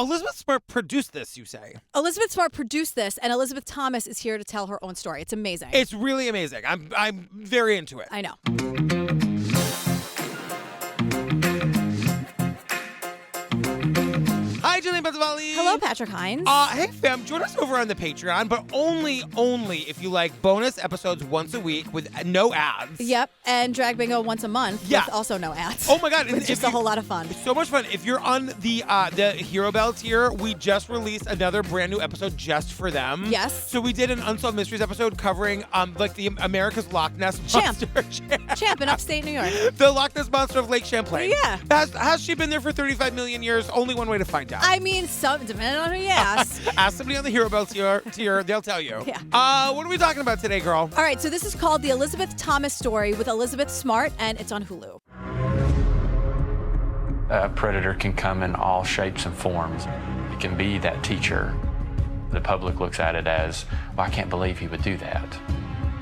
Elizabeth Smart produced this, you say? Elizabeth Smart produced this, and Elizabeth Thomas is here to tell her own story. It's amazing. It's really amazing. I'm very into it. I know. Hi, Jillian Benzavalli. Hello, Patrick Hines. Hey, fam, join us over on the Patreon, but only if you like bonus episodes once a week with no ads. Yep, and Drag Bingo once a month with also no ads. Oh my God. It's just a whole lot of fun. It's so much fun. If you're on the Hero Bell tier, we just released another brand new episode just for them. Yes. So we did an Unsolved Mysteries episode covering like the America's Loch Ness Monster. Champ in upstate New York. The Loch Ness Monster of Lake Champlain. Yeah. Has she been there for 35 million years? Only one way to find out. I mean, depending on who you ask. Ask somebody on the Hero Bell tier, they'll tell you. Yeah. What are we talking about today, girl? All right, so this is called The Elizabeth Thomas Story with Elizabeth Smart, and it's on Hulu. A predator can come in all shapes and forms. It can be that teacher. The public looks at it as, well, I can't believe he would do that.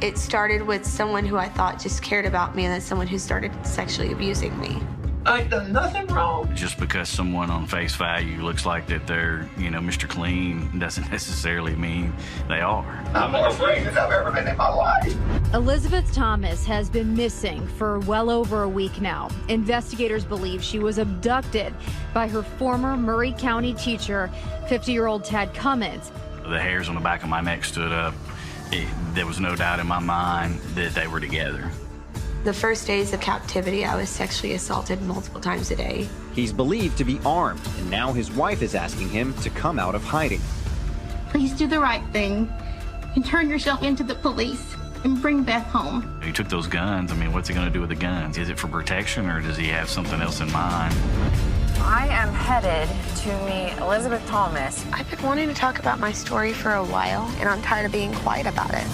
It started with someone who I thought just cared about me, and then someone who started sexually abusing me. I ain't done nothing wrong. Just because someone on face value looks like that they're, Mr. Clean doesn't necessarily mean they are. I'm more afraid than I've ever been in my life. Elizabeth Thomas has been missing for well over a week now. Investigators believe she was abducted by her former Murray County teacher, 50-year-old Tad Cummins. The hairs on the back of my neck stood up. There was no doubt in my mind that they were together. The first days of captivity, I was sexually assaulted multiple times a day. He's believed to be armed, and now his wife is asking him to come out of hiding. Please do the right thing and turn yourself into the police and bring Beth home. He took those guns. I mean, what's he going to do with the guns? Is it for protection, or does he have something else in mind? I am headed to meet Elizabeth Thomas. I've been wanting to talk about my story for a while, and I'm tired of being quiet about it.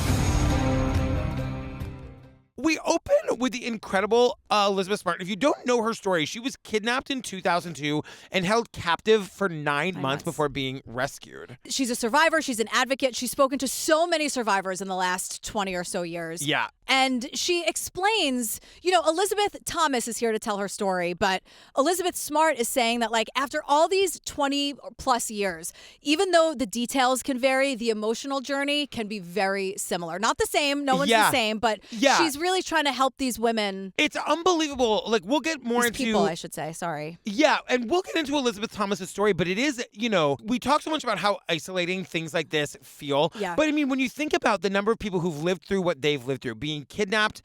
We open with the incredible Elizabeth Smart. If you don't know her story, she was kidnapped in 2002 and held captive for 9 months before being rescued. She's a survivor. She's an advocate. She's spoken to so many survivors in the last 20 or so years. Yeah. And she explains, Elizabeth Thomas is here to tell her story, but Elizabeth Smart is saying that, like, after all these 20 plus years, even though the details can vary, the emotional journey can be very similar. Not the same. No one's the same, but she's really trying to help these women. It's unbelievable. Like, we'll get more these into people, I should say. Sorry. Yeah, and we'll get into Elizabeth Thomas's story, but it is, we talk so much about how isolating things like this feel. Yeah. But I mean, when you think about the number of people who've lived through what they've lived through, being kidnapped,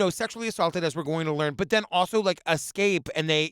sexually assaulted, as we're going to learn, but then also like escape and they,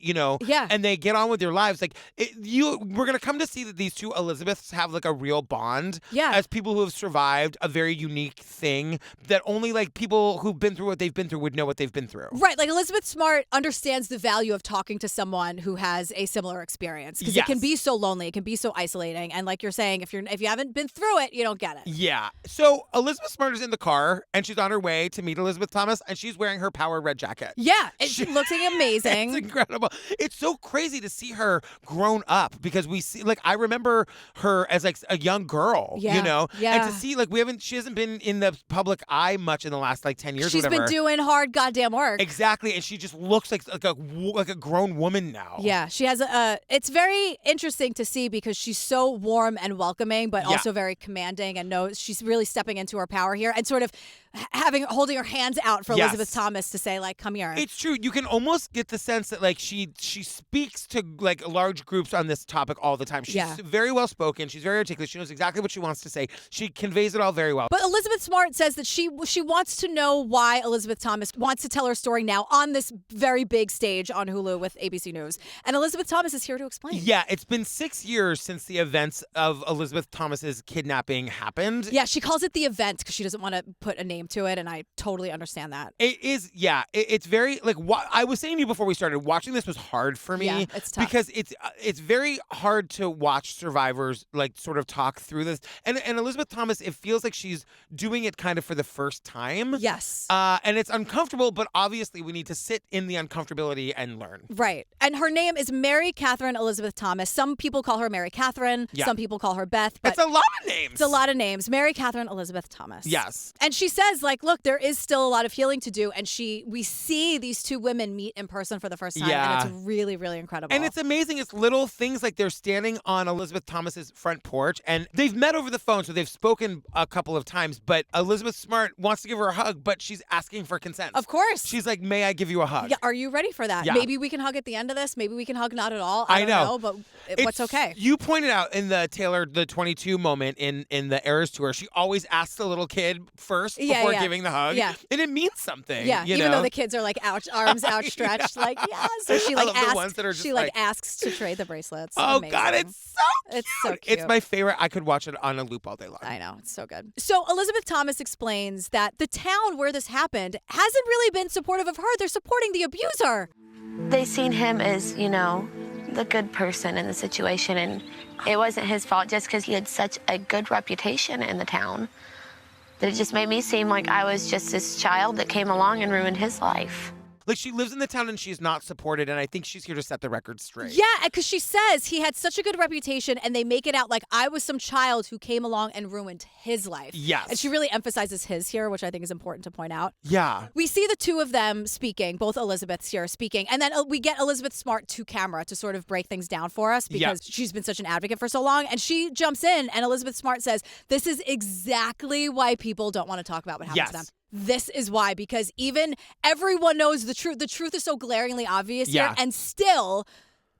and they get on with their lives. Like we're going to come to see that these two Elizabeths have like a real bond as people who have survived a very unique thing that only like people who've been through what they've been through would know what they've been through. Right. Like Elizabeth Smart understands the value of talking to someone who has a similar experience because it can be so lonely. It can be so isolating. And like you're saying, if you haven't been through it, you don't get it. Yeah. So Elizabeth Smart is in the car and she's on her way to meet Elizabeth Thomas and she's wearing her power red jacket. Yeah. It's looking amazing. It's incredible. It's so crazy to see her grown up because we see, like, I remember her as like a young girl, Yeah. And to see, like, she hasn't been in the public eye much in the last like 10 years. She's been doing hard goddamn work. Exactly. And she just looks like a grown woman now. Yeah. She has it's very interesting to see because she's so warm and welcoming, but also very commanding and knows she's really stepping into her power here and sort of holding her hands out for Elizabeth Thomas to say, like, come here. It's true. You can almost get the sense that, like, she speaks to, like, large groups on this topic all the time. She's very well spoken. She's very articulate. She knows exactly what she wants to say. She conveys it all very well. But Elizabeth Smart says that she wants to know why Elizabeth Thomas wants to tell her story now on this very big stage on Hulu with ABC News. And Elizabeth Thomas is here to explain. Yeah, it's been 6 years since the events of Elizabeth Thomas's kidnapping happened. Yeah, she calls it the event because she doesn't want to put a name to it, and I totally understand that. It is, it's very, like, I was saying to you before we started, watching this was hard for me. Yeah, it's tough. Because it's very hard to watch survivors, like, sort of talk through this. And Elizabeth Thomas, it feels like she's doing it kind of for the first time. Yes. And it's uncomfortable uncomfortable, but obviously we need to sit in the uncomfortability and learn. Right. And her name is Mary Catherine Elizabeth Thomas. Some people call her Mary Catherine. Yeah. Some people call her Beth. But it's a lot of names. It's a lot of names. Mary Catherine Elizabeth Thomas. Yes. And she says, like, look, there is still a lot of healing to do. And we see these two women meet in person for the first time. Yeah. And it's really, really incredible. And it's amazing. It's little things like they're standing on Elizabeth Thomas's front porch, and they've met over the phone, so they've spoken a couple of times, but Elizabeth Smart wants to give her a hug, but she's asking for consent. Of course. She's like, may I give you a hug? Yeah, are you ready for that? Yeah. Maybe we can hug at the end of this. Maybe we can hug not at all. I don't know, but what's okay? You pointed out in the Taylor, the 22 moment in the Eras Tour, she always asks the little kid first before giving the hug. Yeah. And it means something. Yeah, even though the kids are like arms outstretched, like, yes. So she like I love the ones that are just asks to trade the bracelets. Oh, Amazing. God, it's so cute. It's so cute. It's my favorite. I could watch it on a loop all day long. I know. It's so good. So Elizabeth Thomas explains that the town where this happened hasn't really been supportive of her. They're supporting the abuser. They seen him as, the good person in the situation, and it wasn't his fault just because he had such a good reputation in the town. That it just made me seem like I was just this child that came along and ruined his life. Like, she lives in the town and she's not supported, and I think she's here to set the record straight. Yeah, because she says he had such a good reputation, and they make it out like I was some child who came along and ruined his life. Yes. And she really emphasizes his here, which I think is important to point out. Yeah. We see the two of them speaking, both Elizabeths here speaking, and then we get Elizabeth Smart to camera to sort of break things down for us because she's been such an advocate for so long, and she jumps in, and Elizabeth Smart says, this is exactly why people don't want to talk about what happened to them. This is why, because even everyone knows the truth. The truth is so glaringly obvious here, and still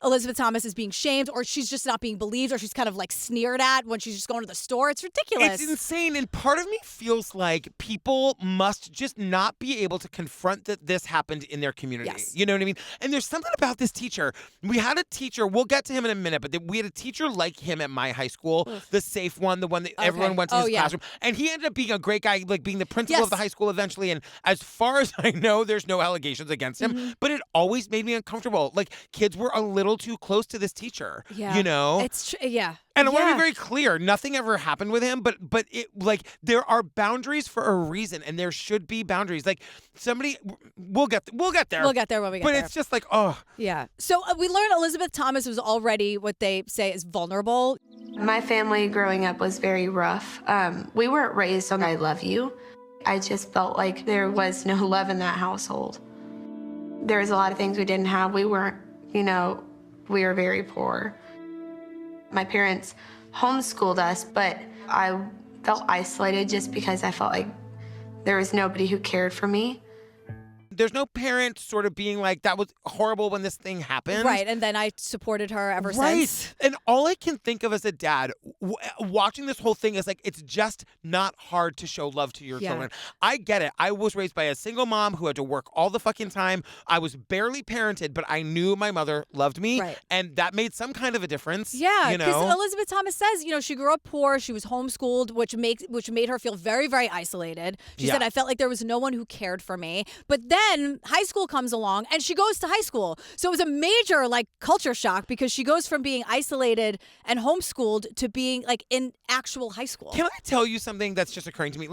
Elizabeth Thomas is being shamed, or she's just not being believed, or she's kind of like sneered at when she's just going to the store. It's ridiculous. It's insane. And part of me feels like people must just not be able to confront that this happened in their community. Yes. You know what I mean? And there's something about this teacher. We had a teacher, we'll get to him in a minute, but we had a teacher like him at my high school, the safe one, the one that everyone went to his classroom. And he ended up being a great guy, like being the principal of the high school eventually. And as far as I know, there's no allegations against him, but it always made me uncomfortable. Like, kids were a little too close to this teacher, you know? It's yeah. And I want to be very clear, nothing ever happened with him, but it, like, there are boundaries for a reason, and there should be boundaries. Like, somebody, we'll get there. We'll get there when we get there. But it's just like, oh. Yeah. So we learned Elizabeth Thomas was already what they say is vulnerable. My family growing up was very rough. We weren't raised on I love you. I just felt like there was no love in that household. There was a lot of things we didn't have. We weren't, we were very poor. My parents homeschooled us, but I felt isolated just because I felt like there was nobody who cared for me. There's no parent sort of being like, that was horrible when this thing happened. Right, and then I supported her ever since. And all I can think of as a dad, watching this whole thing is like, it's just not hard to show love to your children. I get it. I was raised by a single mom who had to work all the fucking time. I was barely parented, but I knew my mother loved me. Right. And that made some kind of a difference. Yeah, because Elizabeth Thomas says, she grew up poor. She was homeschooled, which made her feel very, very isolated. She said, I felt like there was no one who cared for me. But then high school comes along and she goes to high school. So it was a major culture shock because she goes from being isolated and homeschooled to being in actual high school. Can I tell you something that's just occurring to me?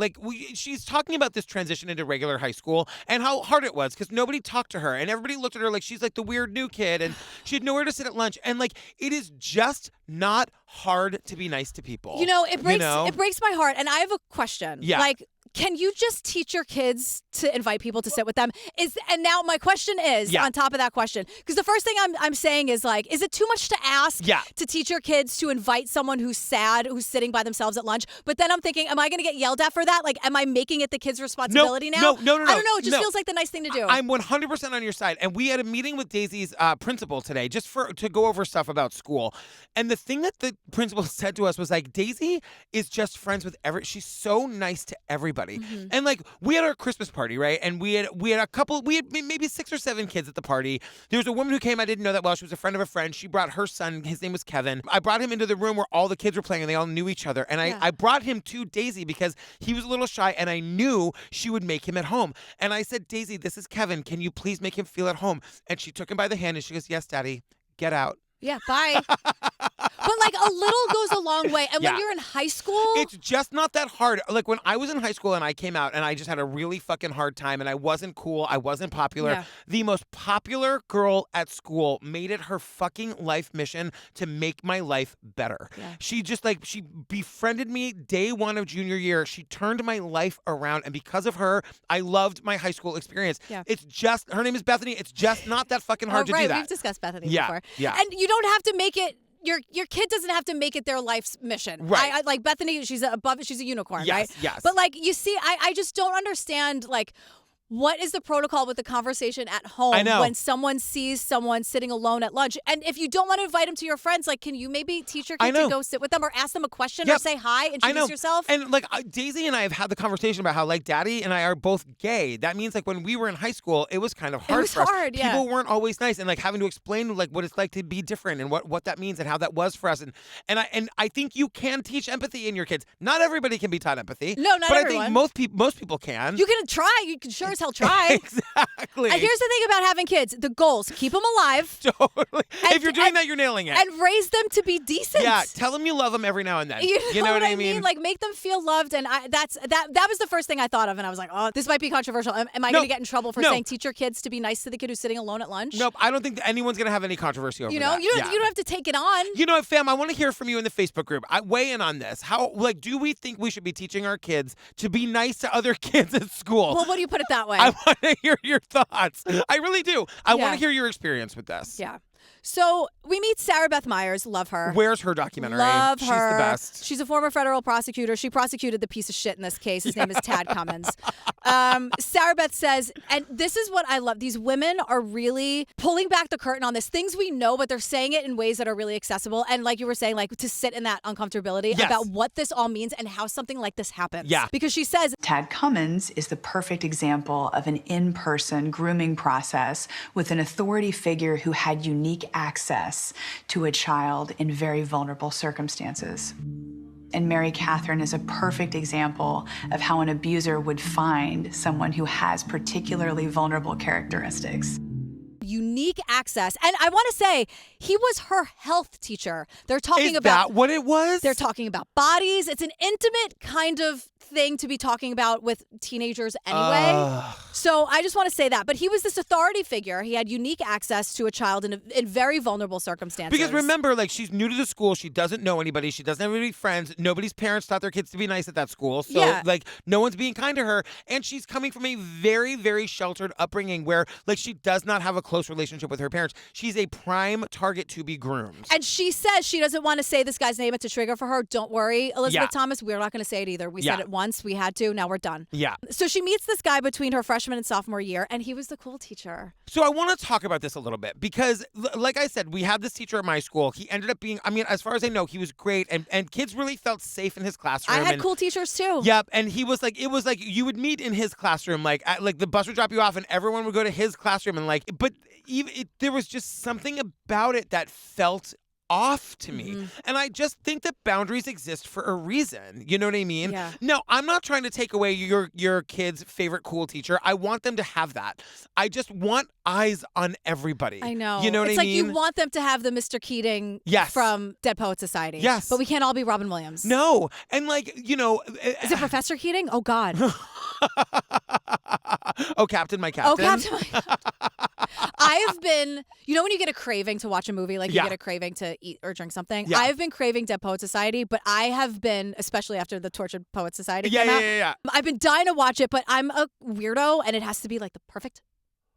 She's talking about this transition into regular high school and how hard it was because nobody talked to her and everybody looked at her like she's like the weird new kid and she had nowhere to sit at lunch. And it is just not hard to be nice to people. It breaks my heart. And I have a question. Yeah. Can you just teach your kids to invite people to sit with them? And now my question is, on top of that question, because the first thing I'm saying is is it too much to ask to teach your kids to invite someone who's sad, who's sitting by themselves at lunch? But then I'm thinking, am I going to get yelled at for that? Am I making it the kid's responsibility now? No. I don't know. It just feels like the nice thing to do. I'm 100% on your side. And we had a meeting with Daisy's principal today just to go over stuff about school. And the thing that the principal said to us was Daisy is just friends with she's so nice to everybody. Mm-hmm. And we had our Christmas party, right? And we had maybe 6 or 7 kids at the party. There was a woman who came, I didn't know that well. She was a friend of a friend. She brought her son. His name was Kevin. I brought him into the room where all the kids were playing and they all knew each other. And I brought him to Daisy because he was a little shy and I knew she would make him at home. And I said, Daisy, this is Kevin. Can you please make him feel at home? And she took him by the hand and she goes, yes, Daddy, get out. Yeah, bye. But a little goes a long way. And when you're in high school, it's just not that hard. Like when I was in high school and I came out and I just had a really fucking hard time and I wasn't cool, I wasn't popular. The most popular girl at school made it her fucking life mission to make my life better. She just she befriended me day one of junior year. She turned my life around, and because of her, I loved my high school experience. It's just, her name is Bethany. It's just not that fucking hard to do that. We've discussed Bethany before. Yeah. And you don't have to make it. Your kid doesn't have to make it their life's mission. Right. I like Bethany, she's a unicorn, right? Yes. But you see, I just don't understand what is the protocol with the conversation at home when someone sees someone sitting alone at lunch? And if you don't want to invite them to your friends, can you maybe teach your kid to go sit with them or ask them a question or say hi, introduce yourself? And Daisy and I have had the conversation about how Daddy and I are both gay. That means when we were in high school, it was kind of hard for us. People weren't always nice, and having to explain what it's like to be different and what that means and how that was for us. And I think you can teach empathy in your kids. Not everybody can be taught empathy. No, not everyone. But I think most people can. You can try. You can sure as hell try. Exactly. And here's the thing about having kids. The goals, keep them alive. Totally. If you're doing that, you're nailing it. And raise them to be decent. Yeah, tell them you love them every now and then. You know what I mean? Make them feel loved. And that was the first thing I thought of. And I was like, oh, this might be controversial. Am I going to get in trouble for saying teach your kids to be nice to the kid who's sitting alone at lunch? Nope, I don't think that anyone's going to have any controversy over that. You don't have to take it on. You know what, fam? I want to hear from you in the Facebook group. Weigh in on this. How, do we think we should be teaching our kids to be nice to other kids at school? Well, what do you put it that way? I want to hear your thoughts. I really do. I want to hear your experience with this. Yeah. So we meet Sarah Beth Myers. Love her. Where's her documentary? Love her. She's the best. She's a former federal prosecutor. She prosecuted the piece of shit in this case. His name is Tad Cummins. Sarah Beth says, and this is what I love, these women are really pulling back the curtain on this. Things we know, but they're saying it in ways that are really accessible. And like you were saying, to sit in that uncomfortability about what this all means and how something like this happens. Yeah. Because she says, Tad Cummins is the perfect example of an in-person grooming process with an authority figure who had unique access to a child in very vulnerable circumstances. And Mary Catherine is a perfect example of how an abuser would find someone who has particularly vulnerable characteristics. Unique access. And I want to say, he was her health teacher. They're talking about... Is that what it was? They're talking about bodies. It's an intimate kind of thing to be talking about with teenagers anyway. So I just want to say that. But he was this authority figure. He had unique access to a child in very vulnerable circumstances. Because remember, she's new to the school. She doesn't know anybody. She doesn't have any friends. Nobody's parents taught their kids to be nice at that school. So, no one's being kind to her. And she's coming from a very, very sheltered upbringing where, she does not have a close relationship with her parents. She's a prime target to be groomed. And she says she doesn't want to say this guy's name. It's a trigger for her. Don't worry, Elizabeth Thomas. We're not going to say it either. We said it once. We had to. Now we're done. Yeah. So she meets this guy between her freshman and sophomore year, and he was the cool teacher. So I want to talk about this a little bit because, like I said, we had this teacher at my school. He ended up being, as far as I know, he was great, and kids really felt safe in his classroom. I had cool teachers too. Yep, and he was it was you would meet in his classroom, the bus would drop you off, and everyone would go to his classroom, and but there was just something about it that felt off to me. And I just think that boundaries exist for a reason. You know what I mean? Yeah. No, I'm not trying to take away your kid's favorite cool teacher. I want them to have that. I just want eyes on everybody. I know. You know what I mean? It's you want them to have the Mr. Keating from Dead Poets Society. Yes. But we can't all be Robin Williams. No. And is it Professor Keating? Oh, God. Oh, Captain, my Captain. Oh, Captain, my Captain. I have been, when you get a craving to watch a movie, you get a craving to eat or drink something. Yeah. I've been craving Dead Poets Society, but I have been, especially after the Tortured Poets Society came out. Yeah. I've been dying to watch it, but I'm a weirdo, and it has to be the perfect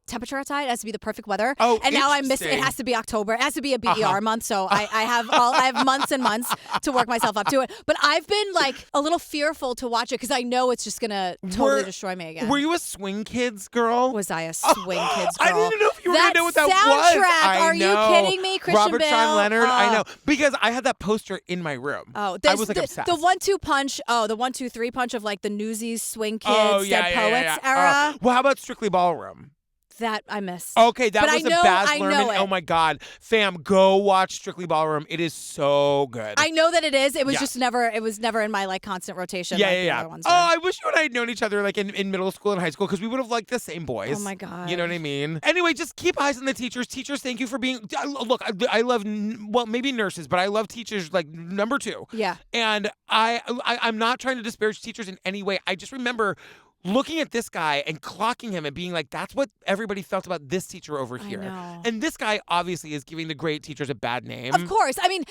temperature outside. It has to be the perfect weather. Oh, and now I miss it. It has to be October. It has to be a BER month. So I have months and months to work myself up to it. But I've been a little fearful to watch it because I know it's just gonna totally destroy me again. Were you a Swing Kids girl? Was I a Swing Kids girl? I didn't know if you were gonna know what that soundtrack, was. Are you kidding me? Christian Robert Bale. Sean Leonard. I know because I had that poster in my room. Oh, I was obsessed. The 1-2 punch. Oh, the 1-2-3 punch of the Newsies, Swing Kids, Dead Poets era. Well, how about Strictly Ballroom? That I missed. Okay, that but was I know, a Baz I Luhrmann. know it. Oh my God, fam, go watch Strictly Ballroom. It is so good. I know that it is. It was just never. It was never in my like constant rotation. Yeah, like yeah, the yeah. other ones Oh, were. I wish you and I had known each other like in middle school and high school because we would have liked the same boys. Oh my God. You know what I mean? Anyway, just keep eyes on the teachers. Teachers, thank you for being. Look, I love maybe nurses, but I love teachers like number 2. Yeah. And I'm not trying to disparage teachers in any way. I just remember looking at this guy and clocking him and being like, that's what everybody felt about this teacher over here. know. And this guy obviously is giving the great teachers a bad name. Of course. I mean,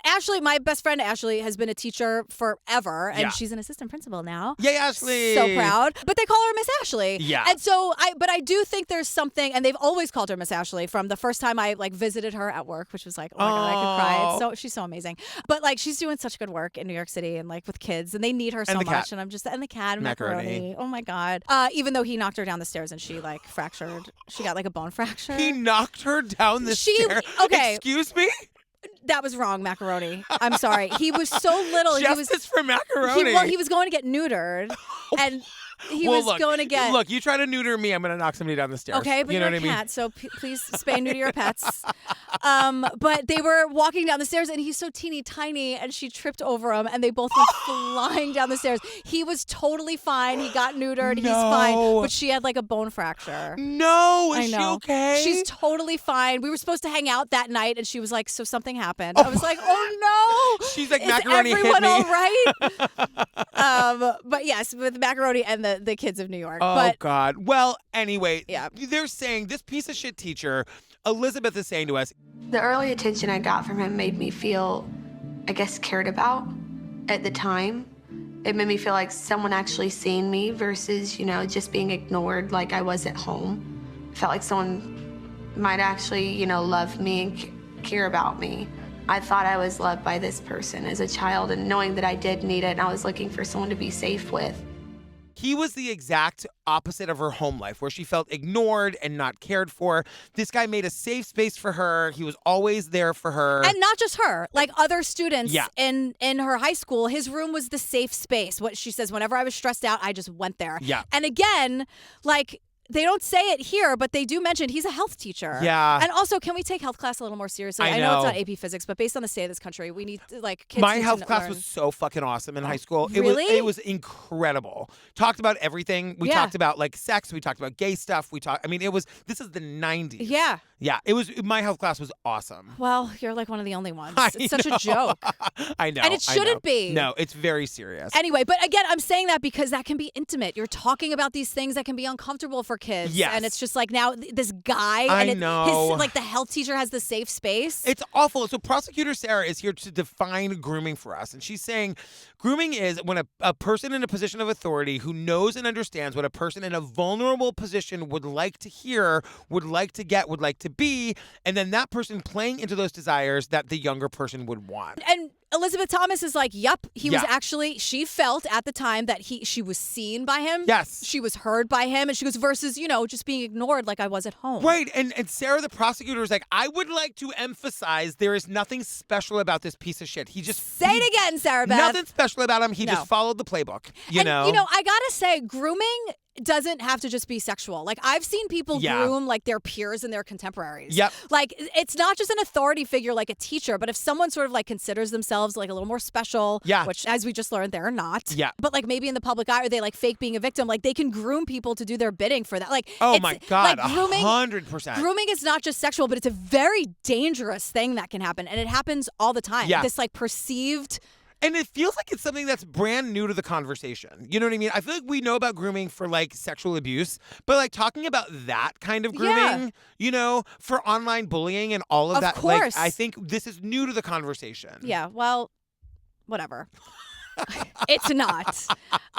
Ashley, my best friend Ashley, has been a teacher forever, and she's an assistant principal now. Yay, Ashley! So proud. But they call her Miss Ashley. Yeah. And so I do think there's something, and they've always called her Miss Ashley from the first time I like visited her at work, which was like, oh my God, I could cry. So she's so amazing. But like, she's doing such good work in New York City and like with kids, and they need her so much. Cat. And I'm just, and the cat, Macaroni. Oh my God. Even though he knocked her down the stairs and she like fractured, she got like a bone fracture. He knocked her down the stairs. Okay. Excuse me? That was wrong, Macaroni. I'm sorry. He was so little. Justice for Macaroni. He was going to get neutered, and he was going to get. Look, you try to neuter me, I'm going to knock somebody down the stairs. Okay, but you know you're what a I mean? cat, so please spay neuter your pets. But they were walking down the stairs, and he's so teeny tiny, and she tripped over him, and they both went flying down the stairs. He was totally fine. He got neutered. He's fine. But she had like a bone fracture. No, I is she know. okay? She's totally fine. We were supposed to hang out that night, and she was like, so something happened. I was like, oh no. She's like, Is Macaroni hit everyone me. all right? But yes, with Macaroni and the kids of New York. Oh, but God. Well, anyway, Yeah. they're saying this piece of shit teacher, Elizabeth is saying to us, The early attention I got from him made me feel, I guess, cared about at the time. It made me feel like someone actually seeing me versus, just being ignored like I was at home. I felt like someone might actually, love me and care about me. I thought I was loved by this person as a child, and knowing that I did need it, and I was looking for someone to be safe with. he was the exact opposite of her home life, where she felt ignored and not cared for. This guy made a safe space for her. He was always there for her. And not just her, like other students Yeah. in her high school, his room was the safe space. What she says, whenever I was stressed out, I just went there. Yeah. And again, like, they don't say it here, but they do mention he's a health teacher. Yeah. And also, can we take health class a little more seriously? I know it's know. not AP physics, but based on the state of this country, we need like kids. My need health to class learn. was so fucking awesome in high school. Really? It was incredible. Talked about everything. We Yeah. talked about like sex. We talked about gay stuff. This is the 90s. Yeah. Yeah. My health class was awesome. Well, you're like one of the only ones. I It's such know. a joke. I know. And it I know. shouldn't be. No, it's very serious. Anyway, but again, I'm saying that because that can be intimate. You're talking about these things that can be uncomfortable for kids. Yes. And it's just like now this guy I and know. his like the health teacher has the safe space. It's awful. So prosecutor Sarah is here to define grooming for us. And she's saying grooming is when a person in a position of authority who knows and understands what a person in a vulnerable position would like to hear, would like to get, would like to be, and then that person playing into those desires that the younger person would want. And Elizabeth Thomas is like, yep, he was Yeah. actually, she felt at the time that she was seen by him. Yes. She was heard by him. And she goes, versus, just being ignored like I was at home. Right. And Sarah, the prosecutor, is like, I would like to emphasize there is nothing special about this piece of shit. He just... Say it again, Sarah Beth. Nothing special about him. He No. just followed the playbook, I gotta say, grooming doesn't have to just be sexual. Like, I've seen people Yeah. groom like their peers and their contemporaries. Yep. Like, it's not just an authority figure like a teacher, but if someone sort of like considers themselves like a little more special, Yeah. which as we just learned, they're not. Yeah. But like maybe in the public eye, or they like fake being a victim, like they can groom people to do their bidding for that. Like, Oh it's, my God, like, grooming, 100%. Grooming is not just sexual, but it's a very dangerous thing that can happen. And it happens all the time. Yeah. This like perceived... And it feels like it's something that's brand new to the conversation. You know what I mean? I feel like we know about grooming for like sexual abuse, but like talking about that kind of grooming, for online bullying and all of that. course. Like, I think this is new to the conversation. Yeah, well, whatever. It's not.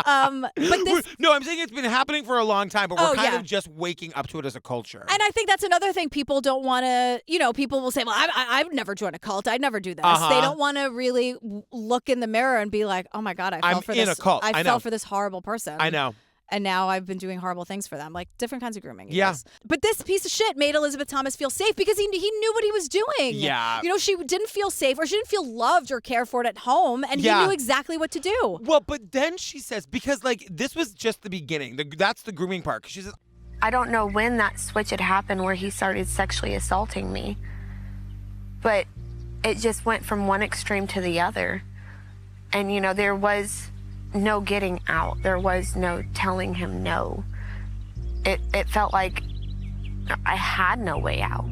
But this... No, I'm saying it's been happening for a long time, but we're Oh, kind yeah. of just waking up to it as a culture. And I think that's another thing people don't want to, people will say, well, I've never joined a cult. I'd never do this. Uh-huh. They don't want to really look in the mirror and be like, oh my God, I fell I'm for in this. a cult. I fell know. for this horrible person. I know. And now I've been doing horrible things for them, like different kinds of grooming. Yeah. Guys. But this piece of shit made Elizabeth Thomas feel safe because he knew what he was doing. Yeah. She didn't feel safe or she didn't feel loved or cared for at home. And Yeah. he knew exactly what to do. Well, but then she says, because like this was just the beginning. That's the grooming part. She says, I don't know when that switch had happened where he started sexually assaulting me, but it just went from one extreme to the other. And, you know, there was no getting out. There was no telling him no. It felt like I had no way out.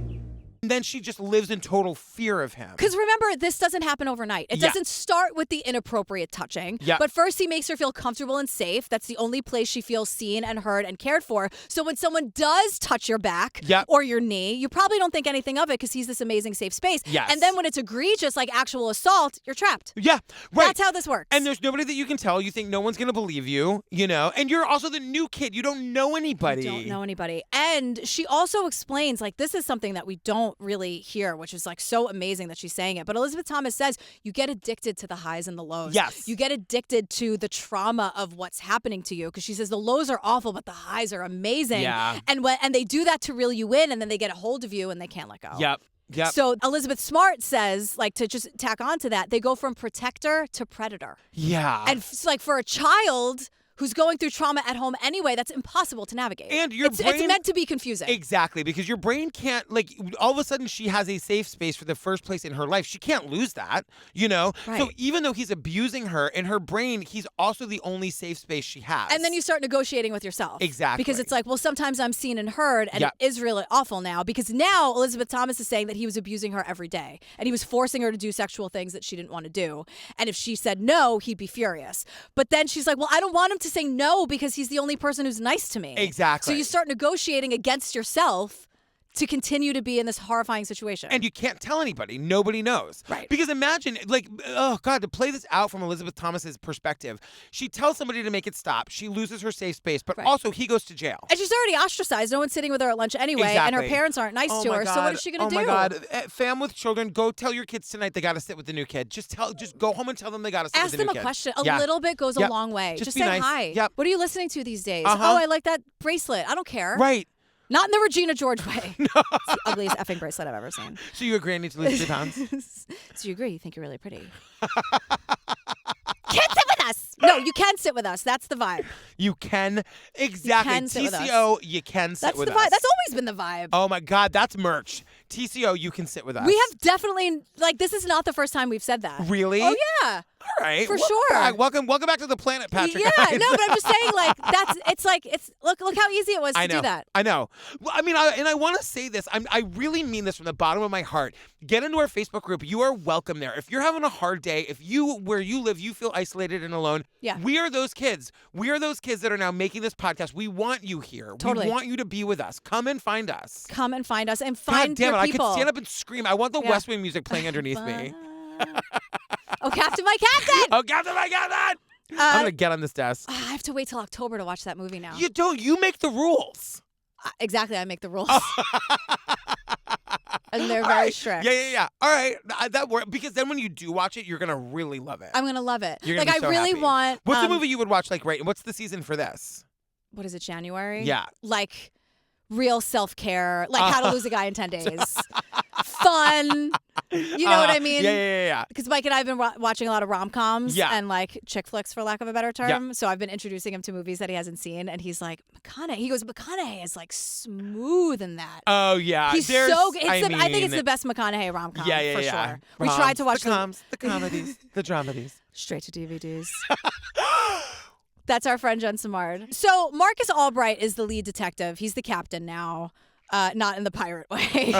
And then she just lives in total fear of him. Because remember, this doesn't happen overnight. It doesn't start with the inappropriate touching. Yeah. But first, he makes her feel comfortable and safe. That's the only place she feels seen and heard and cared for. So when someone does touch your back or your knee, you probably don't think anything of it because he's this amazing safe space. Yes. And then when it's egregious, like actual assault, you're trapped. Yeah, right. That's how this works. And there's nobody that you can tell. You think no one's going to believe you, you know? And you're also the new kid. You don't know anybody. You don't know anybody. And she also explains, like, this is something that we don't really hear, which is like so amazing that she's saying it. But Elizabeth Thomas says you get addicted to the highs and the lows. Yes. You get addicted to the trauma of what's happening to you because she says the lows are awful, but the highs are amazing. Yeah. And they do that to reel you in, and then they get a hold of you and they can't let go. Yep. Yep. So Elizabeth Smart says, like, to just tack on to that, they go from protector to predator. Yeah. And like for a child who's going through trauma at home anyway, that's impossible to navigate. And it's meant to be confusing. Exactly, because your brain can't, like, all of a sudden she has a safe space for the first place in her life. She can't lose that, you know? Right. So even though he's abusing her, in her brain, he's also the only safe space she has. And then you start negotiating with yourself. Exactly. Because it's like, well, sometimes I'm seen and heard, and it is really awful now. Because now Elizabeth Thomas is saying that he was abusing her every day, and he was forcing her to do sexual things that she didn't want to do. And if she said no, he'd be furious. But then she's like, well, I don't want him to say no because he's the only person who's nice to me. Exactly. So you start negotiating against yourself to continue to be in this horrifying situation. And you can't tell anybody. Nobody knows. Right. Because imagine, like, oh, God, to play this out from Elizabeth Thomas's perspective, she tells somebody to make it stop. She loses her safe space, but also he goes to jail. And she's already ostracized. No one's sitting with her at lunch anyway, and her parents aren't nice to her. So what is she going to do? Oh, my God. Fam with children, go tell your kids tonight they got to sit with the new kid. Just go home and tell them they got to sit with the new kid. Ask them a question. A little bit goes a long way. Just be say nice. hi. Yep. What are you listening to these days? Uh-huh. Oh, I like that bracelet. I don't care. Right. Not in the Regina George way. No. It's the ugliest effing bracelet I've ever seen. So you agree I need to lose 3 pounds? So you agree you think you're really pretty. Can't sit with us. No, you can sit with us. That's the vibe. You can. Exactly. You can sit with us. TCO, you can sit with That's the vibe. us. That's always been the vibe. Oh, my God. That's merch. TCO, you can sit with us. We have definitely, like, this is not the first time we've said that. Really? Oh, yeah. All right. For sure. Welcome back to the planet, Patrick. Yeah, no, but I'm just saying, like, look how easy it was to do that. I know. Well, I mean, I want to say this. I really mean this from the bottom of my heart. Get into our Facebook group. You are welcome there. If you're having a hard day, if where you live, you feel isolated and alone, we are those kids. We are those kids that are now making this podcast. We want you here. Totally. We want you to be with us. Come and find us. Come and find us and find God damn it, your people. I could stand up and scream. I want the West Wing music playing underneath me. Oh, Captain, my Captain! Oh, Captain, my Captain! I'm going to get on this desk. I have to wait till October to watch that movie now. You don't. You make the rules. Exactly, I make the rules. And they're very strict. Yeah. All right. That works. Because then when you do watch it, you're going to really love it. I'm going to love it. You're gonna be so I really happy. want... What's the movie you would watch, like, right? What's the season for this? What is it, January? Yeah. Like, real self-care. Like, How to Lose a Guy in 10 Days. Fun. You know what I mean? Yeah. Because Mike and I have been watching a lot of rom-coms and like chick flicks, for lack of a better term. Yeah. So I've been introducing him to movies that he hasn't seen, and he's like, McConaughey. He goes, McConaughey is like smooth in that. Oh yeah, he's so good. I think it's the best McConaughey rom-com. Yeah, for sure. We tried to watch the comedies, the dramedies, straight to DVDs. That's our friend Jen Simard. So Marcus Albright is the lead detective. He's the captain now, not in the pirate way.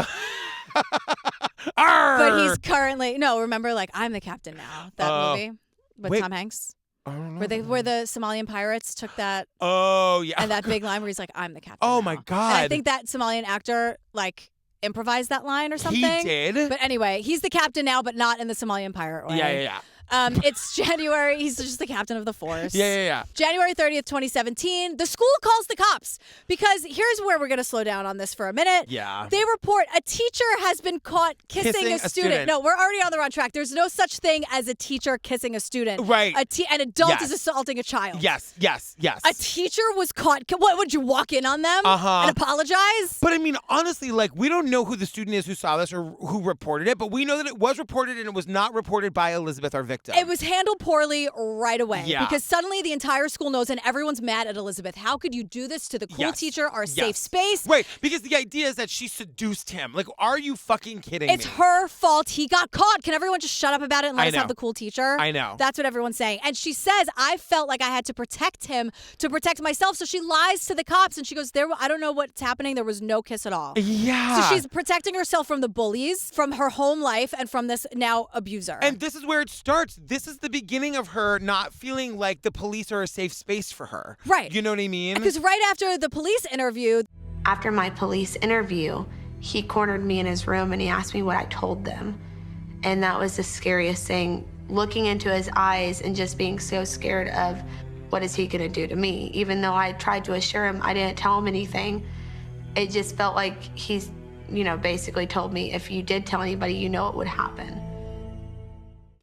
But he's currently remember, like, I'm the captain now. That movie with Tom Hanks. Where the Somalian pirates took that. Oh yeah. And that big line where he's like, I'm the captain. Oh now. my God. And I think that Somalian actor like improvised that line or something. He did. But anyway, he's the captain now, but not in the Somalian pirate way. Yeah. It's January. He's just the captain of the force. Yeah. January 30th, 2017. The school calls the cops because here's where we're going to slow down on this for a minute. Yeah. They report a teacher has been caught kissing a student. No, we're already on the wrong track. There's no such thing as a teacher kissing a student. Right. An adult is assaulting a child. Yes. A teacher was caught. What, would you walk in on them and apologize? But I mean, honestly, like, we don't know who the student is who saw this or who reported it, but we know that it was reported and it was not reported by Elizabeth, our victim. victim. It was handled poorly right away. Yeah. Because suddenly the entire school knows and everyone's mad at Elizabeth. How could you do this to the cool teacher, our safe space? Right, because the idea is that she seduced him. Like, are you fucking kidding me? It's her fault he got caught. Can everyone just shut up about it and let us have the cool teacher? I know. That's what everyone's saying. And she says, I felt like I had to protect him to protect myself. So she lies to the cops and she goes, I don't know what's happening. There was no kiss at all. Yeah. So she's protecting herself from the bullies, from her home life, and from this now abuser. And this is where it starts. This is the beginning of her not feeling like the police are a safe space for her. Right. You know what I mean? Because right after the police interview. After my police interview, he cornered me in his room and he asked me what I told them. And that was the scariest thing, looking into his eyes and just being so scared of what is he gonna do to me? Even though I tried to assure him I didn't tell him anything, it just felt like he's, basically told me if you did tell anybody, it would happen.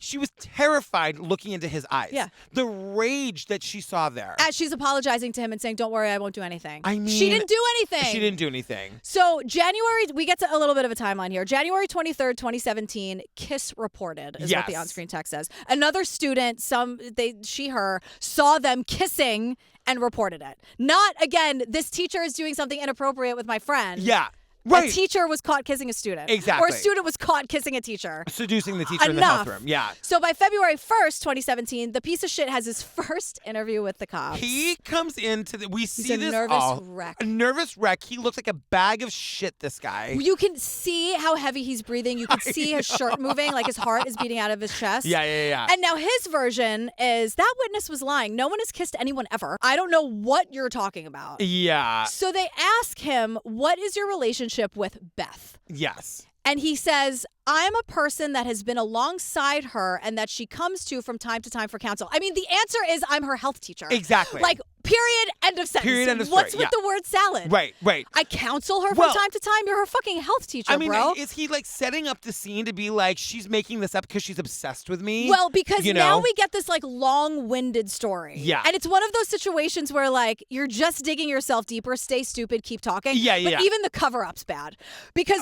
She was terrified looking into his eyes. Yeah. The rage that she saw there. As she's apologizing to him and saying, don't worry, I won't do anything. I mean, she didn't do anything. She didn't do anything. So we get to a little bit of a timeline here. January 23rd, 2017, Kiss reported is what the on-screen text says. Another student, her, saw them kissing and reported it. Not, again, this teacher is doing something inappropriate with my friend. Yeah. Right. A teacher was caught kissing a student. Exactly. Or a student was caught kissing a teacher. Seducing the teacher in the health room. Yeah. So by February 1st, 2017, the piece of shit has his first interview with the cops. He comes into He's a nervous wreck. A nervous wreck. He looks like a bag of shit, this guy. You can see how heavy he's breathing. You can see his shirt moving, like his heart is beating out of his chest. Yeah. And now his version is that witness was lying. No one has kissed anyone ever. I don't know what you're talking about. Yeah. So they ask him, what is your relationship with Beth? Yes. And he says, I'm a person that has been alongside her and that she comes to from time to time for counsel. I mean, the answer is I'm her health teacher. Exactly. Like, period, end of sentence. Period, end of story. What's with the word salad? Right. I counsel her from time to time. You're her fucking health teacher, bro. Is he like setting up the scene to be like, she's making this up because she's obsessed with me? Well, because now we get this like long-winded story. Yeah. And it's one of those situations where like, you're just digging yourself deeper, stay stupid, keep talking. Yeah. But even the cover-up's bad. Because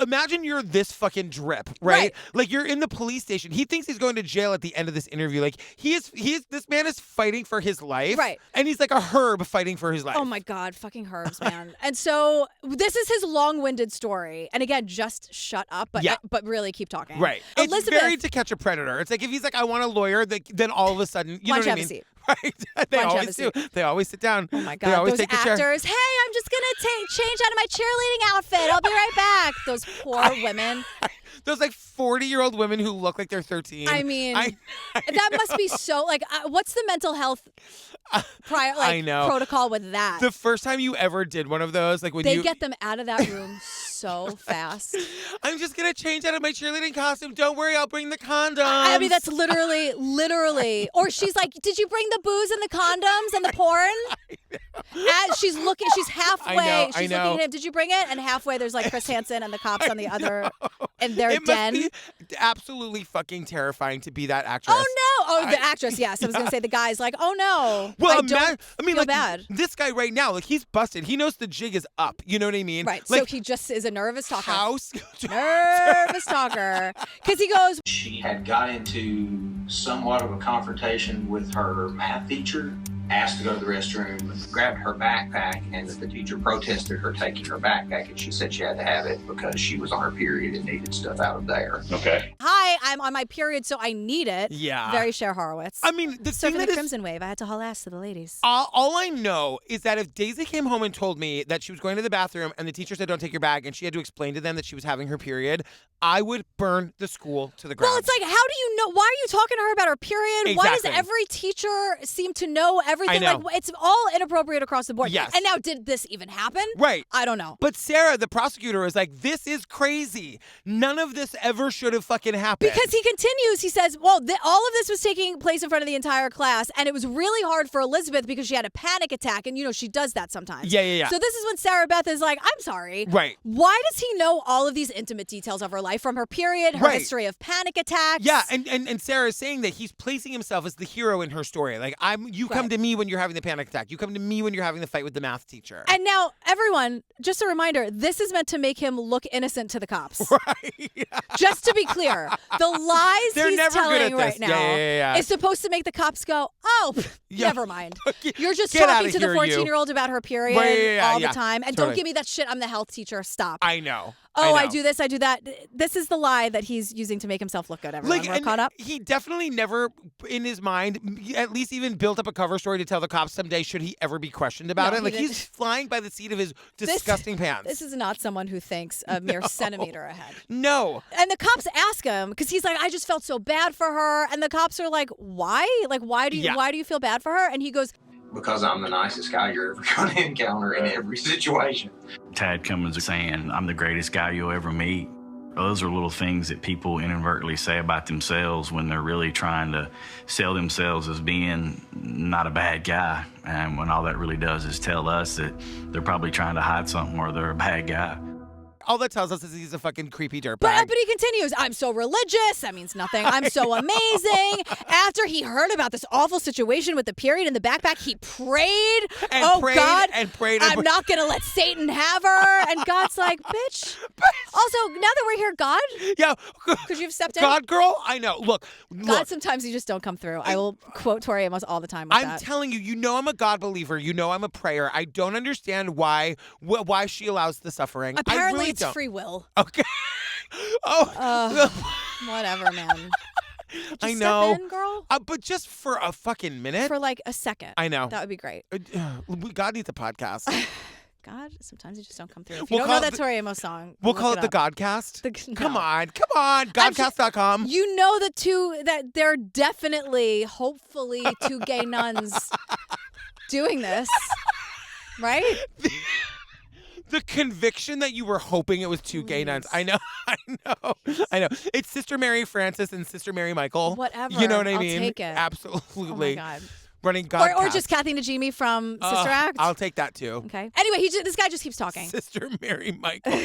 imagine you're this fucking drip, right? Like you're in the police station. He thinks he's going to jail at the end of this interview. Like this man is fighting for his life. Right. And he's like a herb fighting for his life. Oh my God, fucking herbs, man. And so this is his long-winded story. And again, just shut up, but really keep talking. Right. It's very To Catch a Predator. It's like if he's like, I want a lawyer, then all of a sudden, you know what I mean? Seat. Right. They always do. They always sit down. Oh my They God. always Those take a chair. actors. Hey, I'm just going to change out of my cheerleading outfit. I'll be right back. Those poor women. Those like 40-year-old women who look like they're 13. I mean, that must be so like, what's the mental health protocol with that? The first time you ever did one of those, like when they get them out of that room so fast. I'm just going to change out of my cheerleading costume. Don't worry, I'll bring the condoms. I mean, that's literally. Or she's like, did you bring the booze and the condoms and the porn? As she's halfway. She's looking at him. Did you bring it? And halfway, there's like Chris Hansen and the cops on the other, in their den. Must be absolutely fucking terrifying to be that actress. Oh no! Oh, the actress. Yes, I was gonna say the guy's like, oh no. Well, I mean, like bad. This guy right now, like he's busted. He knows the jig is up. You know what I mean? Right. Like, so he just is a nervous talker. Nervous talker. Because he goes. She had got into somewhat of a confrontation with her math teacher. Asked to go to the restroom, grabbed her backpack, and the teacher protested her taking her backpack, and she said she had to have it because she was on her period and needed stuff out of there. Okay. Hi, I'm on my period, so I need it. Yeah. Very Cher Horowitz. I mean, so for the Crimson Wave, I had to haul ass to the ladies. All I know is that if Daisy came home and told me that she was going to the bathroom and the teacher said, don't take your bag, and she had to explain to them that she was having her period, I would burn the school to the ground. Well, it's like, how do you know? Why are you talking to her about her period? Exactly. Why does every teacher seem to know everything? I know. Like, it's all inappropriate across the board. Yes. And now, did this even happen? Right. I don't know. But Sarah, the prosecutor, is like, this is crazy. None of this ever should have fucking happened. Because he continues, he says, well, all of this was taking place in front of the entire class, and it was really hard for Elizabeth because she had a panic attack, and, she does that sometimes. Yeah. So this is when Sarah Beth is like, I'm sorry. Right. Why does he know all of these intimate details of her life, from her period, her history of panic attacks? Yeah, and Sarah, Sarah is saying that he's placing himself as the hero in her story. Like, you come to me when you're having the panic attack. You come to me when you're having the fight with the math teacher. And now, everyone, just a reminder, this is meant to make him look innocent to the cops. Right. Just to be clear, the lies They're he's never good telling at right this. now is supposed to make the cops go, oh, never mind. You're just talking to the 14-year-old about her period all the time. And don't give me that shit, I'm the health teacher. Stop. I know. Oh, I do this, I do that. This is the lie that he's using to make himself look good, everyone. We're caught up. He definitely never, in his mind, at least even built up a cover story to tell the cops someday should he ever be questioned about it. Like, he's flying by the seat of his disgusting pants. This is not someone who thinks a mere centimeter ahead. No. And the cops ask him, because he's like, I just felt so bad for her. And the cops are like, why? Like, why do you feel bad for her? And he goes, because I'm the nicest guy you're ever going to encounter in every situation. Tad Cummins saying, I'm the greatest guy you'll ever meet. Those are little things that people inadvertently say about themselves when they're really trying to sell themselves as being not a bad guy. And when all that really does is tell us that they're probably trying to hide something or they're a bad guy. All that tells us is he's a fucking creepy dirtbag. But he continues, I'm so religious. That means nothing. I'm so amazing. After he heard about this awful situation with the period in the backpack, he prayed. God, I'm not going to let Satan have her. And God's like, bitch. Also, now that we're here, God? Yeah. Could you have stepped in? God, girl? I know. Look. God, sometimes you just don't come through. I will quote Tori Amos all the time with I'm telling you, you know I'm a God believer. You know I'm a prayer. I don't understand why she allows the suffering. Apparently, it's free will. Okay. Whatever, man. I know. Step in, girl. But just for a fucking minute. For like a second. I know. That would be great. God needs a podcast. God, sometimes you just don't come through. If you don't know that Tori Amos song, we'll call it the Godcast. Come on. Godcast.com. You know that there are definitely, hopefully, two gay nuns doing this, right? The conviction that you were hoping it was two gay nuns. I know. It's Sister Mary Frances and Sister Mary Michael. Whatever. You know what I mean? I'll take it. Absolutely. Oh my God. Running Godcast. Or just Kathy Najimy from Sister Act. I'll take that too. Okay. Anyway, this guy just keeps talking. Sister Mary Michael.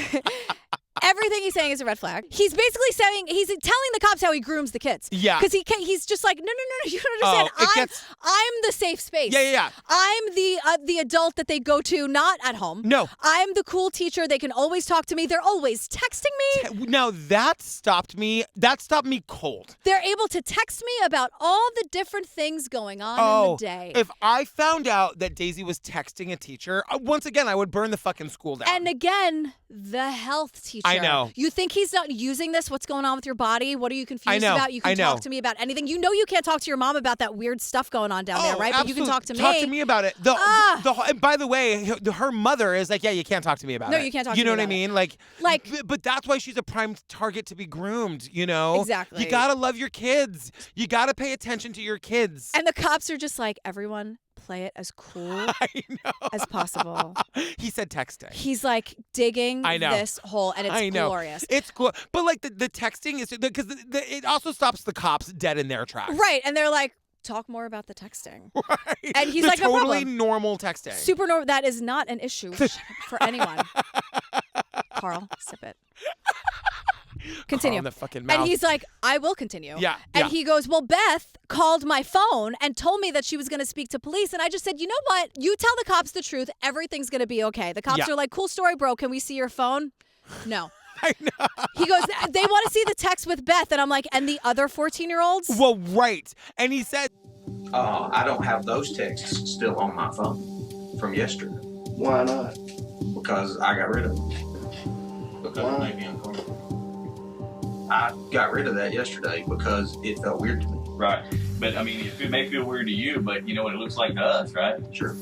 Everything he's saying is a red flag. He's basically saying, he's telling the cops how he grooms the kids. Yeah. Because he's just like, no, you don't understand. I'm the safe space. Yeah. I'm the adult that they go to, not at home. No. I'm the cool teacher. They can always talk to me. They're always texting me. Now, that stopped me. That stopped me cold. They're able to text me about all the different things going on in the day. If I found out that Daisy was texting a teacher, once again, I would burn the fucking school down. And again, the health teacher. I know. You think he's not using this? What's going on with your body? What are you confused about? You can talk to me about anything. You know you can't talk to your mom about that weird stuff going on down there, right? Absolutely. But you can talk to me. Talk to me about it. And by the way, her mother is like, yeah, you can't talk to me about it. No, you can't talk to me You know what about I mean? Like, but that's why she's a prime target to be groomed, you know? Exactly. You gotta love your kids. You gotta pay attention to your kids. And the cops are just like, everyone, play it as cool as possible. He said texting. He's like digging this hole, and it's glorious. It's cool. But like the texting is because it also stops the cops dead in their tracks. Right. And they're like, talk more about the texting. Right. And he's like, no totally problem. Normal texting. Super normal. That is not an issue for anyone. Carl, sip it. Continue. In the fucking mouth. And he's like, I will continue. Yeah. And he goes, well, Beth called my phone and told me that she was going to speak to police. And I just said, you know what? You tell the cops the truth. Everything's going to be okay. The cops are like, cool story, bro. Can we see your phone? No. I know. He goes, they want to see the text with Beth. And I'm like, and the other 14-year-olds? Well, right. And he said, I don't have those texts still on my phone from yesterday. Why not? Because I got rid of them. Because it made me uncomfortable. I got rid of that yesterday because it felt weird to me. Right. But I mean, it may feel weird to you, but you know what it looks like to us, right? Sure.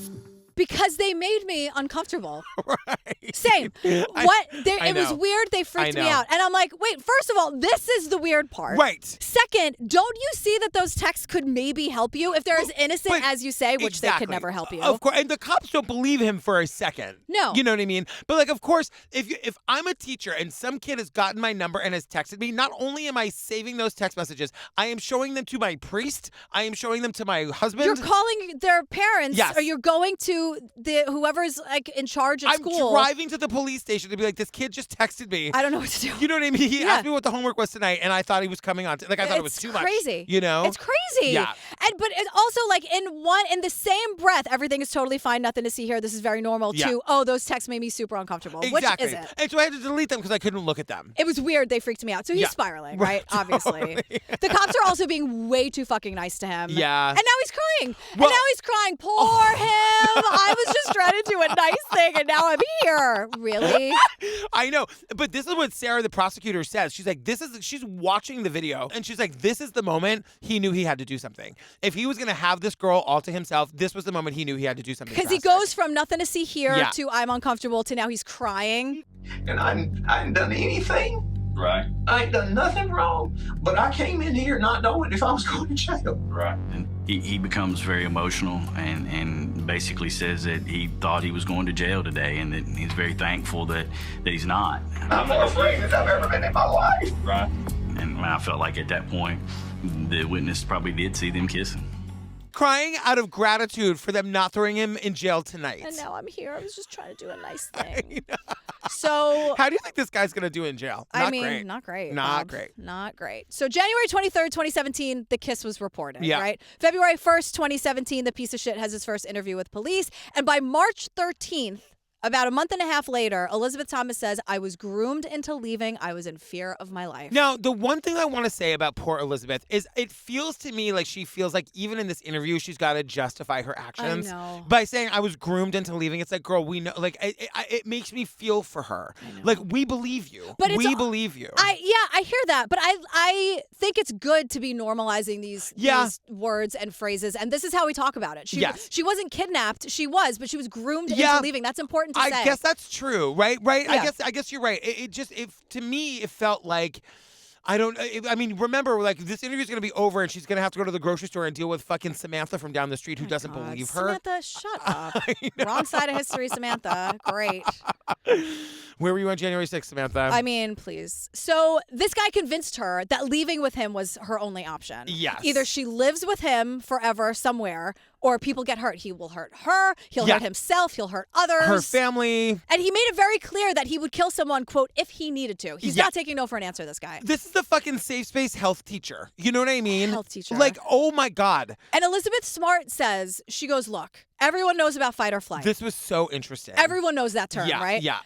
Because they made me uncomfortable. Right. Same. It was weird. They freaked me out. And I'm like, wait, first of all, this is the weird part. Right. Second, don't you see that those texts could maybe help you? If they're as innocent as you say, which they could never help you. Of course. And the cops don't believe him for a second. No. You know what I mean? But like, of course, if I'm a teacher and some kid has gotten my number and has texted me, not only am I saving those text messages, I am showing them to my priest. I am showing them to my husband. You're calling their parents. Yes. Or you're going to whoever's like in charge of school. I'm driving to the police station to be like, this kid just texted me. I don't know what to do. You know what I mean? He asked me what the homework was tonight, and I thought he was coming on. I thought it was too much. It's crazy. You know? It's crazy. Yeah. But it's also like in the same breath, everything is totally fine, nothing to see here. This is very normal. Yeah. To, oh, those texts made me super uncomfortable. Exactly. Which isn't. And so I had to delete them because I couldn't look at them. It was weird. They freaked me out. So he's spiraling, right? Obviously. The cops are also being way too fucking nice to him. Yeah. And now he's crying. Well, and now he's crying. Poor him. I was just trying to do a nice thing, and now I'm here. Really? I know. But this is what Sarah, the prosecutor, says. She's like, she's watching the video, and she's like, this is the moment he knew he had to do something. If he was going to have this girl all to himself, this was the moment he knew he had to do something. Because he goes from nothing to see here to I'm uncomfortable to now he's crying. And I ain't done anything. Right. I ain't done nothing wrong, but I came in here not knowing if I was going to jail. Right. And he becomes very emotional and basically says that he thought he was going to jail today and that he's very thankful that he's not. I'm more afraid than I've ever been in my life. Right. And I felt like at that point, the witness probably did see them kissing. Crying out of gratitude for them not throwing him in jail tonight. And now I'm here. I was just trying to do a nice thing. So how do you think this guy's going to do in jail? Not great. Not great. Not great. So January 23rd, 2017, the kiss was reported, yeah. right? February 1st, 2017, the piece of shit has his first interview with police. And by March 13th, about a month and a half later, Elizabeth Thomas says, I was groomed into leaving. I was in fear of my life. Now, the one thing I want to say about poor Elizabeth is it feels to me like she feels like even in this interview, she's got to justify her actions by saying I was groomed into leaving. It's like, girl, we know, like, it makes me feel for her. Like, we believe you. But we believe you. I hear that. But I think it's good to be normalizing these words and phrases. And this is how we talk about it. She wasn't kidnapped. She was, but she was groomed into leaving. That's important. I guess that's true, right? Yeah. I guess you're right. To me, it felt like, remember, like, this interview's going to be over and she's going to have to go to the grocery store and deal with fucking Samantha from down the street who doesn't believe her. Samantha, shut up. Wrong side of history, Samantha. Great. Where were you on January 6th, Samantha? I mean, please. So this guy convinced her that leaving with him was her only option. Yes. Either she lives with him forever somewhere, or people get hurt. He will hurt her. He'll hurt himself. He'll hurt others. Her family. And he made it very clear that he would kill someone, quote, if he needed to. He's not taking no for an answer, this guy. This is the fucking safe space health teacher. You know what I mean? Health teacher. Like, oh my God. And Elizabeth Smart says, she goes, look, everyone knows about fight or flight. This was so interesting. Everyone knows that term, right? Yeah.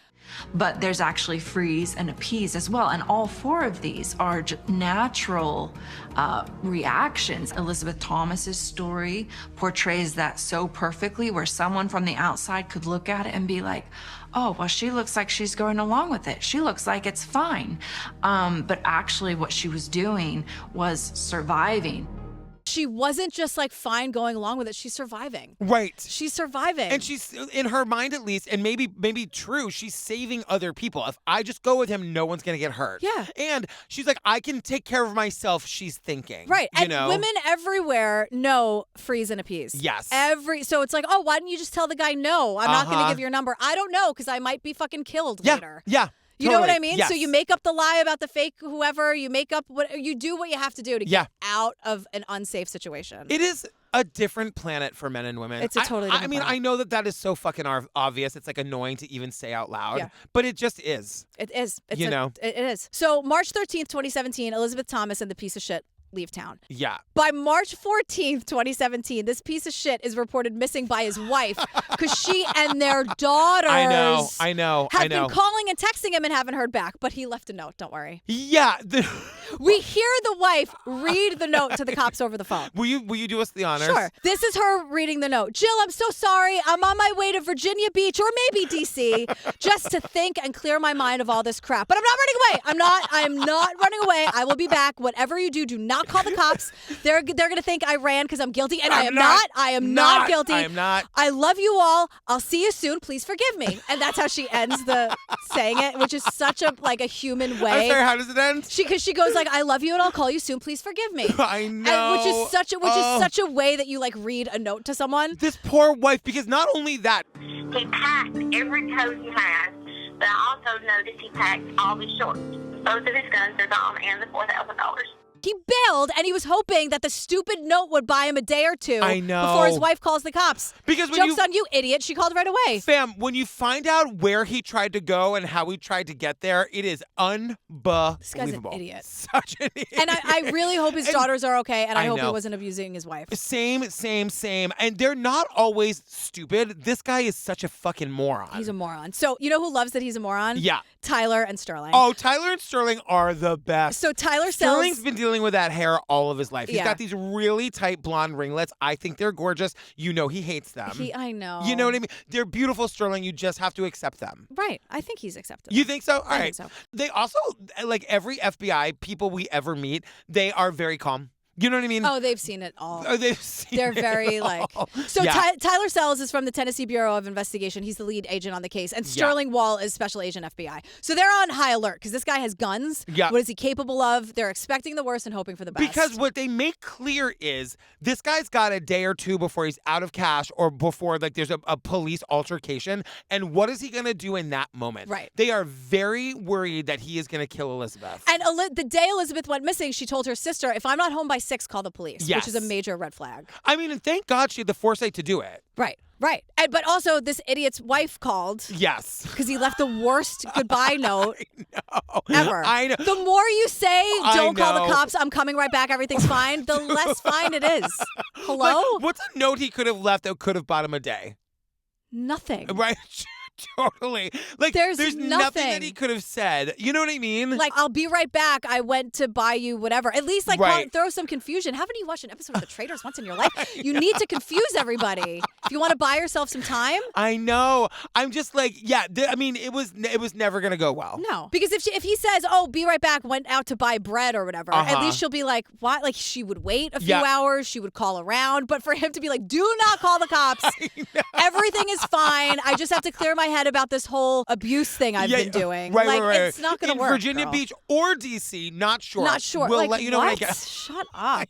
But there's actually freeze and appease as well. And all four of these are natural reactions. Elizabeth Thomas's story portrays that so perfectly, where someone from the outside could look at it and be like, oh, well, she looks like she's going along with it. She looks like it's fine. But actually what she was doing was surviving. She wasn't just like fine going along with it. She's surviving. Right. She's surviving. And she's, in her mind at least, and maybe true, she's saving other people. If I just go with him, no one's going to get hurt. Yeah. And she's like, I can take care of myself, she's thinking. Right. You and know? Women everywhere know freeze and appease. Yes. So it's like, oh, why didn't you just tell the guy no? I'm not going to give your number. I don't know, because I might be fucking killed later. Yeah. You know what I mean? Yes. So you make up the lie about the fake whoever, you make up you do what you have to do to get out of an unsafe situation. It is a different planet for men and women. It's a totally different planet. I know that is so fucking obvious. It's like annoying to even say out loud, but it just is. It is. It is. So March 13th, 2017, Elizabeth Thomas and the piece of shit leave town. Yeah. By March 14th, 2017, this piece of shit is reported missing by his wife because she and their daughters I know. have been calling and texting him and haven't heard back, but he left a note. Don't worry. Yeah. We hear the wife read the note to the cops over the phone. Will you do us the honors? Sure. This is her reading the note. Jill, I'm so sorry. I'm on my way to Virginia Beach or maybe D.C. just to think and clear my mind of all this crap. But I'm not running away. I am not running away. I will be back. Whatever you do not call the cops. They're going to think I ran because I'm guilty, and I am not. I am not guilty. I am not. I love you all. I'll see you soon. Please forgive me. And that's how she ends the saying it, which is such a human way. I'm sorry, how does it end? Because she goes like, I love you and I'll call you soon. Please forgive me. I know. Which is such a way that you read a note to someone. This poor wife, because not only that. He packed every coat he has, but I also noticed he packed all his shorts. Both of his guns are gone and the $4,000. He bailed, and he was hoping that the stupid note would buy him a day or two before his wife calls the cops. Because Joke's on you, idiot. She called right away. Fam, when you find out where he tried to go and how he tried to get there, it is unbelievable. This guy's an idiot. Such an idiot. And I really hope his daughters are okay, and I hope he wasn't abusing his wife. Same. And they're not always stupid. This guy is such a fucking moron. He's a moron. So you know who loves that he's a moron? Yeah. Tyler and Sterling. Oh, Tyler and Sterling are the best. So Tyler Sterling's been dealing with that hair all of his life. He's Yeah. got these really tight blonde ringlets. I think they're gorgeous. You know he hates them. I know. You know what I mean? They're beautiful, Sterling. You just have to accept them. Right. I think he's acceptable. You think so? All right. think so. They also, like every FBI people we ever meet, they are very calm. You know what I mean? Oh, they've seen it all. Oh, they've seen They're it very all. So Yeah. Tyler Sells is from the Tennessee Bureau of Investigation. He's the lead agent on the case. And Sterling Wall is special agent FBI. So they're on high alert because this guy has guns. Yeah. What is he capable of? They're expecting the worst and hoping for the best. Because what they make clear is this guy's got a day or two before he's out of cash or before like there's a police altercation. And what is he going to do in that moment? Right. They are very worried that he is going to kill Elizabeth. And the day Elizabeth went missing, she told her sister, if I'm not home by 6, call the police. Yes. Which is a major red flag. I mean, and thank God she had the foresight to do it. Right. But also, this idiot's wife called. Yes. Because he left the worst goodbye note ever. I know. The more you say, don't call the know. cops, I'm coming right back, everything's fine, the less fine it is. Hello? Like, what's a note he could have left that could have bought him a day? Nothing. Right? Totally. Like, there's nothing that he could have said. You know what I mean? Like, I'll be right back. I went to buy you whatever. At least, like, throw some confusion. Haven't you watched an episode of The Traitors once in your life? You need to confuse everybody. If you want to buy yourself some time. I know. I'm just like, yeah. I mean, it was never gonna go well. No, because if he says, "Oh, be right back," went out to buy bread or whatever, at least she'll be like, "What?" Like she would wait a few hours. She would call around. But for him to be like, "Do not call the cops. Everything is fine. I just have to clear my head about this whole abuse thing I've been doing." Right. It's not gonna in work. Virginia girl. Beach or DC, not sure. Not sure. We'll like, let you know what? when I get. Shut up.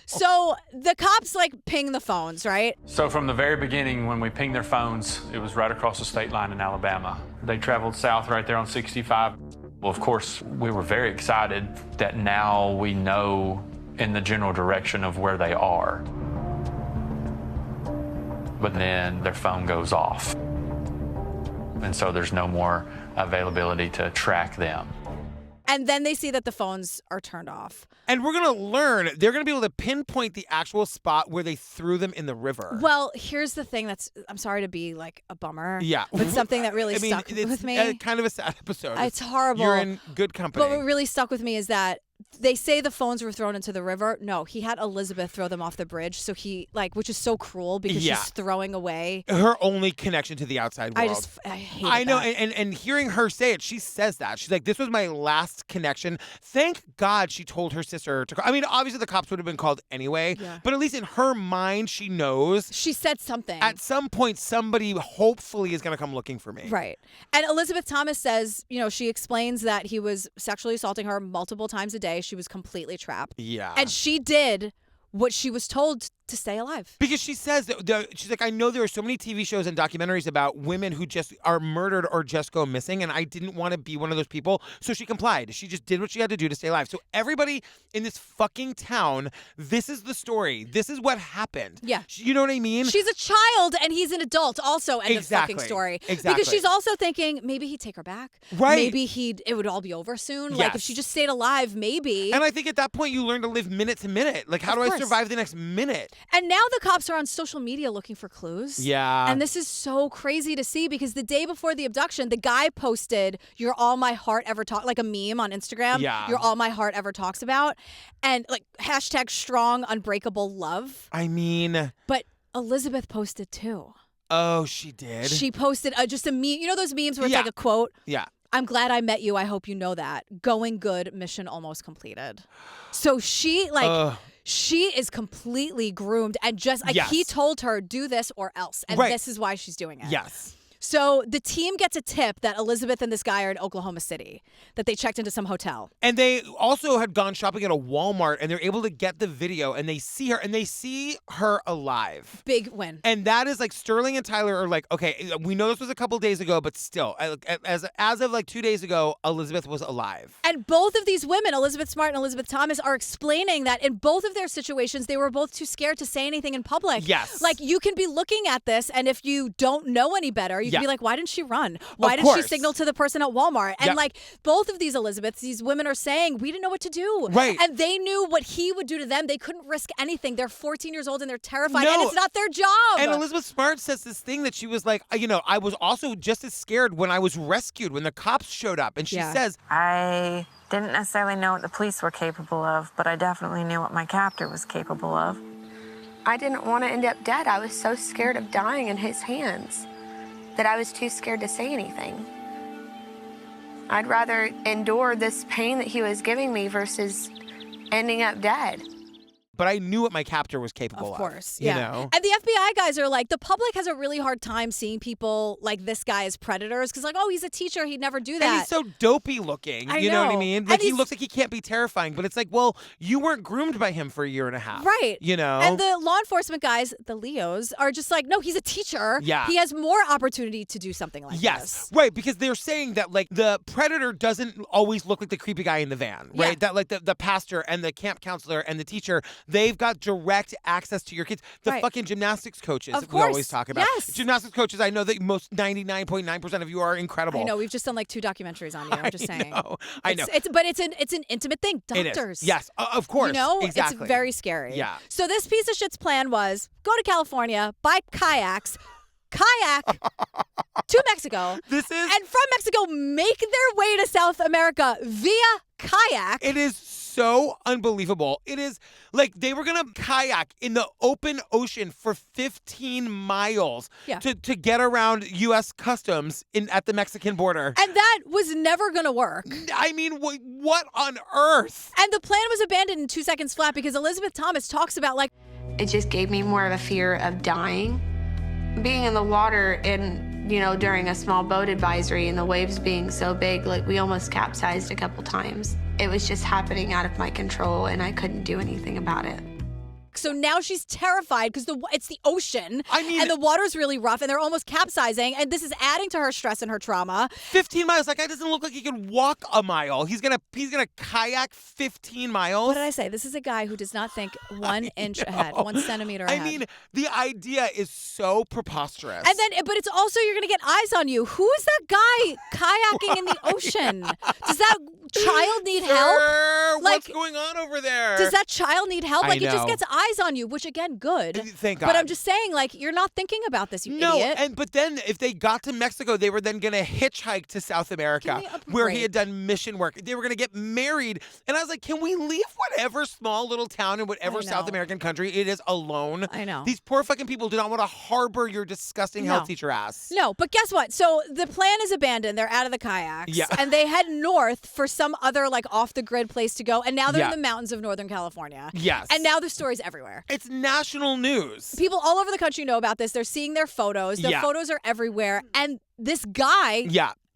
So the cops like ping the phones, right? So from the very beginning, when we pinged their phones, it was right across the state line in Alabama. They traveled south right there on 65. Well, of course, we were very excited that now we know in the general direction of where they are. But then their phone goes off. And so there's no more availability to track them. And then they see that the phones are turned off. And we're going to learn, they're going to be able to pinpoint the actual spot where they threw them in the river. Well, here's the thing I'm sorry to be like a bummer. Yeah. But something that really stuck with me. Kind of a sad episode. It's horrible. You're in good company. But what really stuck with me is that they say the phones were thrown into the river. No, he had Elizabeth throw them off the bridge. So which is so cruel because she's throwing away her only connection to the outside world. I hate I know. And hearing her say it, she says that. She's like, this was my last connection. Thank God she told her sister to call. I mean, obviously the cops would have been called anyway, but at least in her mind, she knows. She said something. At some point, somebody hopefully is going to come looking for me. Right. And Elizabeth Thomas says, she explains that he was sexually assaulting her multiple times a day. She was completely trapped. Yeah. And she did what she was told to stay alive. Because she says, she's like, I know there are so many TV shows and documentaries about women who just are murdered or just go missing, and I didn't want to be one of those people, so she complied. She just did what she had to do to stay alive. So everybody in this fucking town, this is the story. This is what happened. Yeah. You know what I mean? She's a child, and he's an adult also, end of fucking story. Exactly. Because she's also thinking, maybe he'd take her back. Right. Maybe it would all be over soon. Like, if she just stayed alive, maybe. And I think at that point, you learn to live minute to minute. Like, how do I survive the next minute? And now the cops are on social media looking for clues. Yeah. And this is so crazy to see because the day before the abduction, the guy posted, "You're all my heart ever talks," like a meme on Instagram. Yeah. "You're all my heart ever talks about." And like #strong unbreakable love. I mean. But Elizabeth posted too. Oh, she did? She posted just a meme. You know those memes where it's like a quote? Yeah. "I'm glad I met you. I hope you know that. Going good. Mission almost completed." So she she is completely groomed and just like he told her, do this or else. And this is why she's doing it. Yes. So the team gets a tip that Elizabeth and this guy are in Oklahoma City, that they checked into some hotel. And they also had gone shopping at a Walmart, and they're able to get the video, and they see her, and they see her alive. Big win. And that is like Sterling and Tyler are like, okay, we know this was a couple days ago, but still, as of like 2 days ago, Elizabeth was alive. And both of these women, Elizabeth Smart and Elizabeth Thomas, are explaining that in both of their situations, they were both too scared to say anything in public. Yes. Like, you can be looking at this, and if you don't know any better, you can be like, why didn't she run? Why didn't she signal to the person at Walmart? And like, both of these Elizabeths, these women are saying, we didn't know what to do. Right. And they knew what he would do to them. They couldn't risk anything. They're 14 years old and they're terrified, and it's not their job. And Elizabeth Smart says this thing that she was like, I was also just as scared when I was rescued, when the cops showed up. And she says, I didn't necessarily know what the police were capable of, but I definitely knew what my captor was capable of. I didn't want to end up dead. I was so scared of dying in his hands that I was too scared to say anything. I'd rather endure this pain that he was giving me versus ending up dead. but I knew what my captor was capable of. Of course, You know? And the FBI guys are like, the public has a really hard time seeing people like this guy as predators because, like, oh, he's a teacher. He'd never do that. And he's so dopey looking. You know what I mean? Like, he looks like he can't be terrifying, but it's like, well, you weren't groomed by him for a year and a half. Right. You know? And the law enforcement guys, the Leos, are just like, no, he's a teacher. Yeah. He has more opportunity to do something like this. Right, because they're saying that, like, the predator doesn't always look like the creepy guy in the van, right? Yeah. That, like, the pastor and the camp counselor and the teacher, they've got direct access to your kids. The fucking gymnastics coaches Of we always course. talk about. Yes. Gymnastics coaches, I know that most 99.9% of you are incredible. I know. We've just done like 2 documentaries on you. I'm just saying. I know. But it's an intimate thing. It is. Doctors. Yes, of course. You know, exactly. it's very scary. Yeah. So this piece of shit's plan was go to California, buy kayaks, kayak to Mexico, and from Mexico make their way to South America via kayak. It is so unbelievable. It is like they were going to kayak in the open ocean for 15 miles to get around U.S. customs at the Mexican border. And that was never going to work. I mean, what on earth? And the plan was abandoned in 2 seconds flat because Elizabeth Thomas talks about, like, it just gave me more of a fear of dying. Being in the water and, you know, during a small boat advisory and the waves being so big, like, we almost capsized a couple times. It was just happening out of my control and I couldn't do anything about it. So now she's terrified because it's the ocean. I mean, and the water's really rough and they're almost capsizing. And this is adding to her stress and her trauma. 15 miles. That guy doesn't look like he can walk a mile. He's gonna kayak 15 miles. What did I say? This is a guy who does not think 1 inch ahead, 1 centimeter ahead. I mean, the idea is so preposterous. And then, but it's also, you're going to get eyes on you. Who is that guy kayaking in the ocean? Does that child need help? What's going on over there? Does that child need help? I Like, it just know. gets eyes on you, which, again, good. Thank God. But I'm just saying, like, you're not thinking about this, you idiot. But then if they got to Mexico, they were then going to hitchhike to South America, where he had done mission work. They were going to get married. And I was like, can we leave whatever small little town in whatever South American country it is alone? I know. These poor fucking people do not want to harbor your disgusting health teacher ass. No, but guess what? So the plan is abandoned. They're out of the kayaks. Yeah. And they head north for some other, like, off-the-grid place to go. And now they're Yeah. in the mountains of Northern California. Yes. And now the story's everywhere. It's national news. People all over the country know about this. They're seeing their photos. Their Yeah. photos are everywhere. And this guy,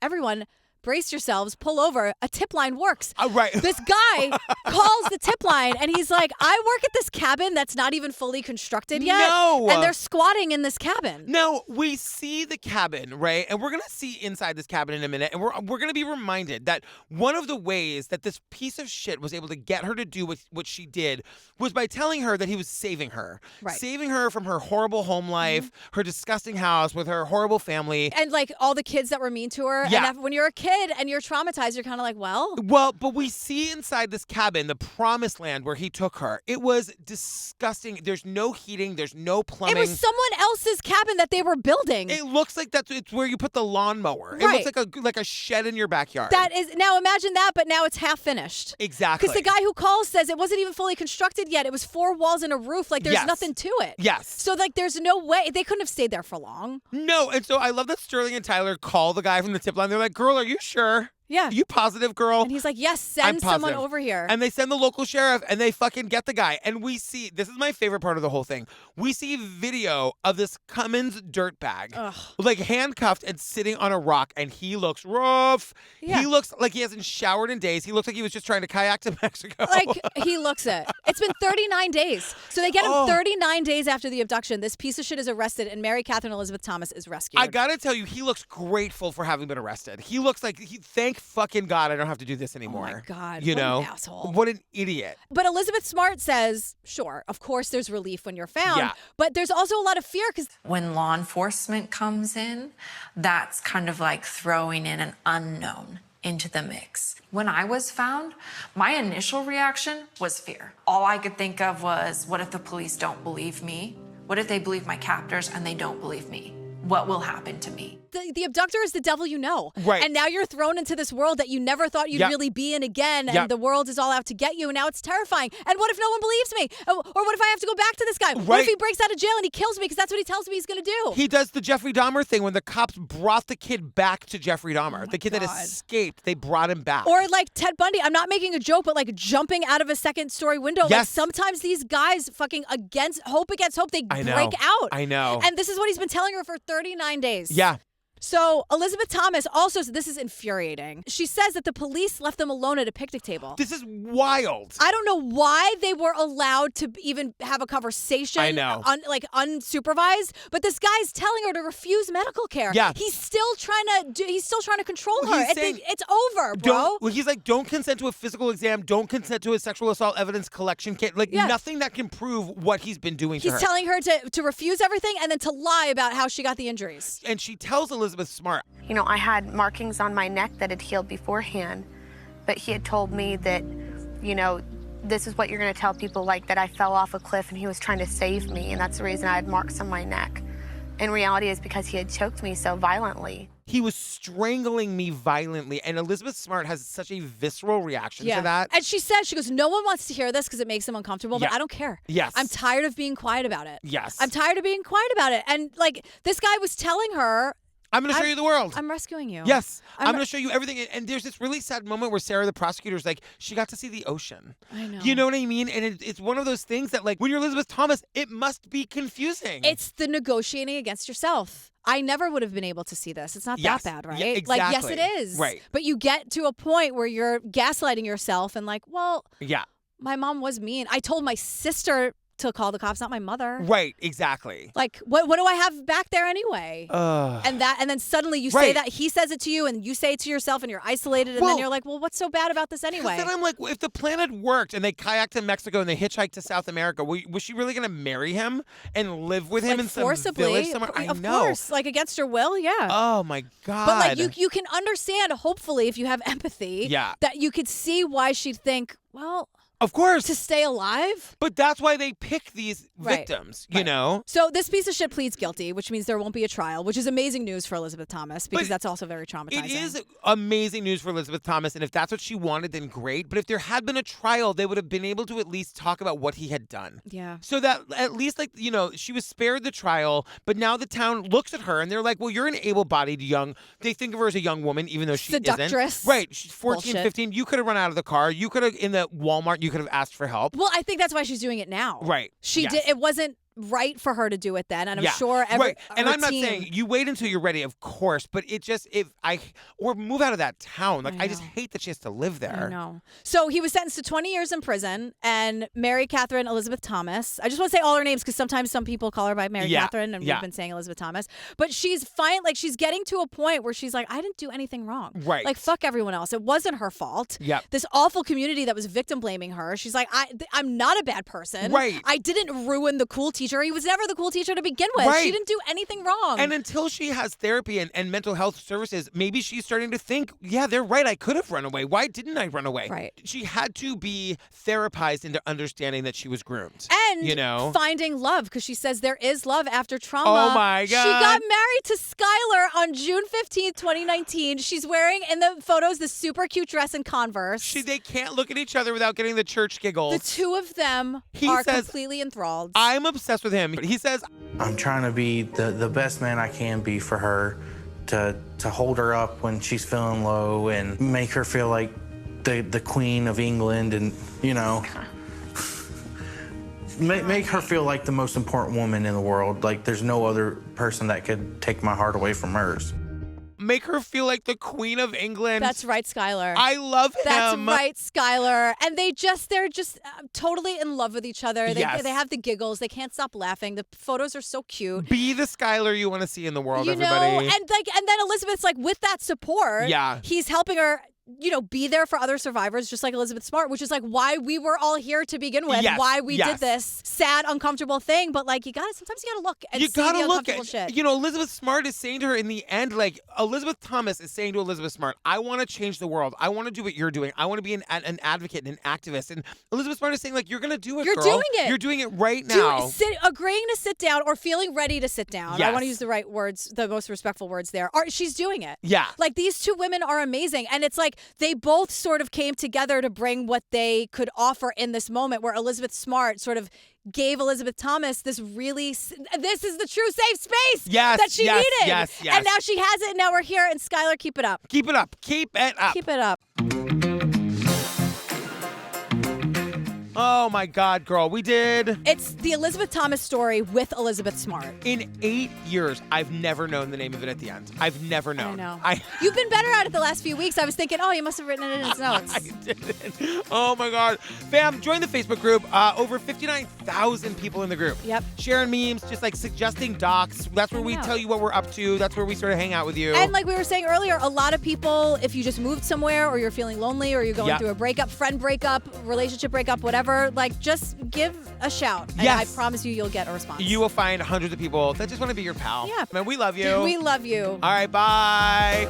everyone, brace yourselves, pull over. A tip line works. Right. This guy calls the tip line and he's like, I work at this cabin that's not even fully constructed yet. No. And they're squatting in this cabin. Now, we see the cabin, right? And we're going to see inside this cabin in a minute. And we're going to be reminded that one of the ways that this piece of shit was able to get her to do what she did was by telling her that he was saving her. Right. Saving her from her horrible home life, her disgusting house with her horrible family. And, like, all the kids that were mean to her. Yeah. And when you're a kid and you're traumatized, you're kind of like, well. Well, but we see inside this cabin, the promised land where he took her. It was disgusting. There's no heating. There's no plumbing. It was someone else's cabin that they were building. It looks like it's where you put the lawnmower. It Right. looks like a shed in your backyard. That is, now imagine that, but now it's half finished. Exactly. Because the guy who calls says it wasn't even fully constructed yet. It was 4 walls and a roof. Like, there's Yes. nothing to it. Yes. So, like, there's no way. They couldn't have stayed there for long. No, and so I love that Sterling and Tyler call the guy from the tip line. They're like, girl, are you sure? Yeah. You positive, girl? And he's like, yes, send someone over here. And they send the local sheriff and they fucking get the guy. And we see, this is my favorite part of the whole thing. We see video of this Cummins dirtbag, like handcuffed and sitting on a rock, and he looks rough. Yeah. He looks like he hasn't showered in days. He looks like he was just trying to kayak to Mexico. Like, he looks it. It's been 39 days. So they get him 39 days after the abduction. This piece of shit is arrested, and Mary Catherine Elizabeth Thomas is rescued. I gotta tell you, he looks grateful for having been arrested. He looks like, thank fucking God I don't have to do this anymore. Oh my God. You what know? an asshole. What an idiot. But Elizabeth Smart says, sure, of course there's relief when you're found. Yeah. But there's also a lot of fear because when law enforcement comes in, that's kind of like throwing in an unknown into the mix. When I was found, my initial reaction was fear. All I could think of was, what if the police don't believe me? What if they believe my captors and they don't believe me? What will happen to me? The abductor is the devil you know. Right. And now you're thrown into this world that you never thought you'd really be in again. And the world is all out to get you. And now it's terrifying. And what if no one believes me? Or what if I have to go back to this guy? What if he breaks out of jail and he kills me because that's what he tells me he's going to do? He does the Jeffrey Dahmer thing when the cops brought the kid back to Jeffrey Dahmer. The kid that escaped, they brought him back. Or like Ted Bundy. I'm not making a joke, but like jumping out of a second-story window. Yes. Like sometimes these guys fucking against hope, they break out. I know. And this is what he's been telling her for 39 days. Yeah. So Elizabeth Thomas also, this is infuriating. She says that the police left them alone at a picnic table. This is wild. I don't know why they were allowed to even have a conversation. I know. Unsupervised. But this guy's telling her to refuse medical care. Yeah. He's still trying to control her. He's saying, it's over, bro. He's like, don't consent to a physical exam. Don't consent to a sexual assault evidence collection kit. Like nothing that can prove what he's been doing to her. He's telling her to refuse everything and then to lie about how she got the injuries. And she tells Elizabeth Smart. You know, I had markings on my neck that had healed beforehand, but he had told me that, you know, this is what you're going to tell people, like that I fell off a cliff and he was trying to save me, and that's the reason I had marks on my neck. In reality, it's because he had choked me so violently. He was strangling me violently, and Elizabeth Smart has such a visceral reaction to that. And she says, she goes, no one wants to hear this because it makes them uncomfortable, but I don't care. Yes. I'm tired of being quiet about it. Yes. I'm tired of being quiet about it. And like this guy was telling her, I'm going to show you the world. I'm rescuing you. Yes. I'm going to show you everything. And there's this really sad moment where Sarah, the prosecutor's like, she got to see the ocean. I know. You know what I mean? And it's one of those things that, like, when you're Elizabeth Thomas, it must be confusing. It's the negotiating against yourself. I never would have been able to see this. It's not that bad, right? Yeah, exactly. Like, yes, it is. Right. But you get to a point where you're gaslighting yourself and like, well, yeah, my mom was mean. I told my sister to call the cops, not my mother. Right, exactly. Like, what do I have back there anyway? And then suddenly you say that, he says it to you, and you say it to yourself, and you're isolated, and then you're like, well, what's so bad about this anyway? Then I'm like, if the plan had worked and they kayaked to Mexico and they hitchhiked to South America, was she really going to marry him and live with him in some village somewhere? Of course, like against her will, yeah. Oh my God. But like you can understand, hopefully, if you have empathy, that you could see why she'd think, well, of course, to stay alive. But that's why they pick these victims, you know? So this piece of shit pleads guilty, which means there won't be a trial, which is amazing news for Elizabeth Thomas because that's also very traumatizing. It is amazing news for Elizabeth Thomas, and if that's what she wanted, then great. But if there had been a trial, they would have been able to at least talk about what he had done. Yeah. So that at least, like, you know, she was spared the trial, but now the town looks at her and they're like, well, you're an able-bodied young, they think of her as a young woman, even though she Seductress. isn't. Right. She's 14, Bullshit. 15. You could have run out of the car. You could have, in the Walmart, you could have asked for help. Well, I think that's why she's doing it now. Right. She did. It wasn't right for her to do it then, and I'm sure right. And her I'm not team, saying you wait until you're ready, of course, but it just or move out of that town. Like I just hate that she has to live there. I know. So he was sentenced to 20 years in prison, and Mary Catherine Elizabeth Thomas. I just want to say all her names because sometimes some people call her by Mary Catherine, and we've been saying Elizabeth Thomas. But she's fine. Like she's getting to a point where she's like, I didn't do anything wrong. Right. Like fuck everyone else. It wasn't her fault. Yep. This awful community that was victim blaming her. She's like, I'm not a bad person. Right. I didn't ruin the cool teacher. He was never the cool teacher to begin with. Right. She didn't do anything wrong. And until she has therapy and mental health services, maybe she's starting to think, yeah, they're right. I could have run away. Why didn't I run away? Right. She had to be therapized into understanding that she was groomed. And you know, finding love, because she says there is love after trauma. Oh my God. She got married to Skylar on June 15th, 2019. She's wearing in the photos the super cute dress and Converse. They can't look at each other without getting the church giggles. The two of them are completely enthralled. I'm obsessed with him. He says, I'm trying to be the best man I can be for her, to hold her up when she's feeling low and make her feel like the Queen of England, and make her feel like the most important woman in the world. Like there's no other person that could take my heart away from hers. Make her feel like the Queen of England. That's right, Skylar. I love him. That's right, Skylar. And they're just totally in love with each other. They have the giggles. They can't stop laughing. The photos are so cute. Be the Skylar you want to see in the world, everybody. And then Elizabeth's like, with that support, he's helping her, be there for other survivors, just like Elizabeth Smart, which is like why we were all here to begin with, why we did this sad, uncomfortable thing. But like, sometimes you gotta look and see the uncomfortable shit. Elizabeth Smart is saying to her in the end, like Elizabeth Thomas is saying to Elizabeth Smart, I want to change the world. I want to do what you're doing. I want to be an advocate and an activist. And Elizabeth Smart is saying, like, you're gonna do it, You're girl. doing it. You're doing it right now. Agreeing to sit down or feeling ready to sit down. Yes. I want to use the right words, the most respectful words there. She's doing it. Yeah. Like these two women are amazing. And it's like they both sort of came together to bring what they could offer in this moment, where Elizabeth Smart sort of gave Elizabeth Thomas this is the true safe space that she needed. Yes. And now she has it, and now we're here. And Skylar, keep it up. Keep it up. Keep it up. Keep it up. Oh my God, girl, we did. It's the Elizabeth Thomas story with Elizabeth Smart. In 8 years, I've never known the name of it at the end. I've never known. I know. You've been better at it the last few weeks. I was thinking, you must have written it in his notes. I didn't. Oh my God. Fam, join the Facebook group. Over 59,000 people in the group. Yep. Sharing memes, just like suggesting docs. That's where we tell you what we're up to. That's where we sort of hang out with you. And like we were saying earlier, a lot of people, if you just moved somewhere or you're feeling lonely or you're going through a breakup, friend breakup, relationship breakup, whatever, like just give a shout. And I promise you'll get a response. You will find hundreds of people that just want to be your pal. Yeah. Man, we love you. We love you. All right, bye.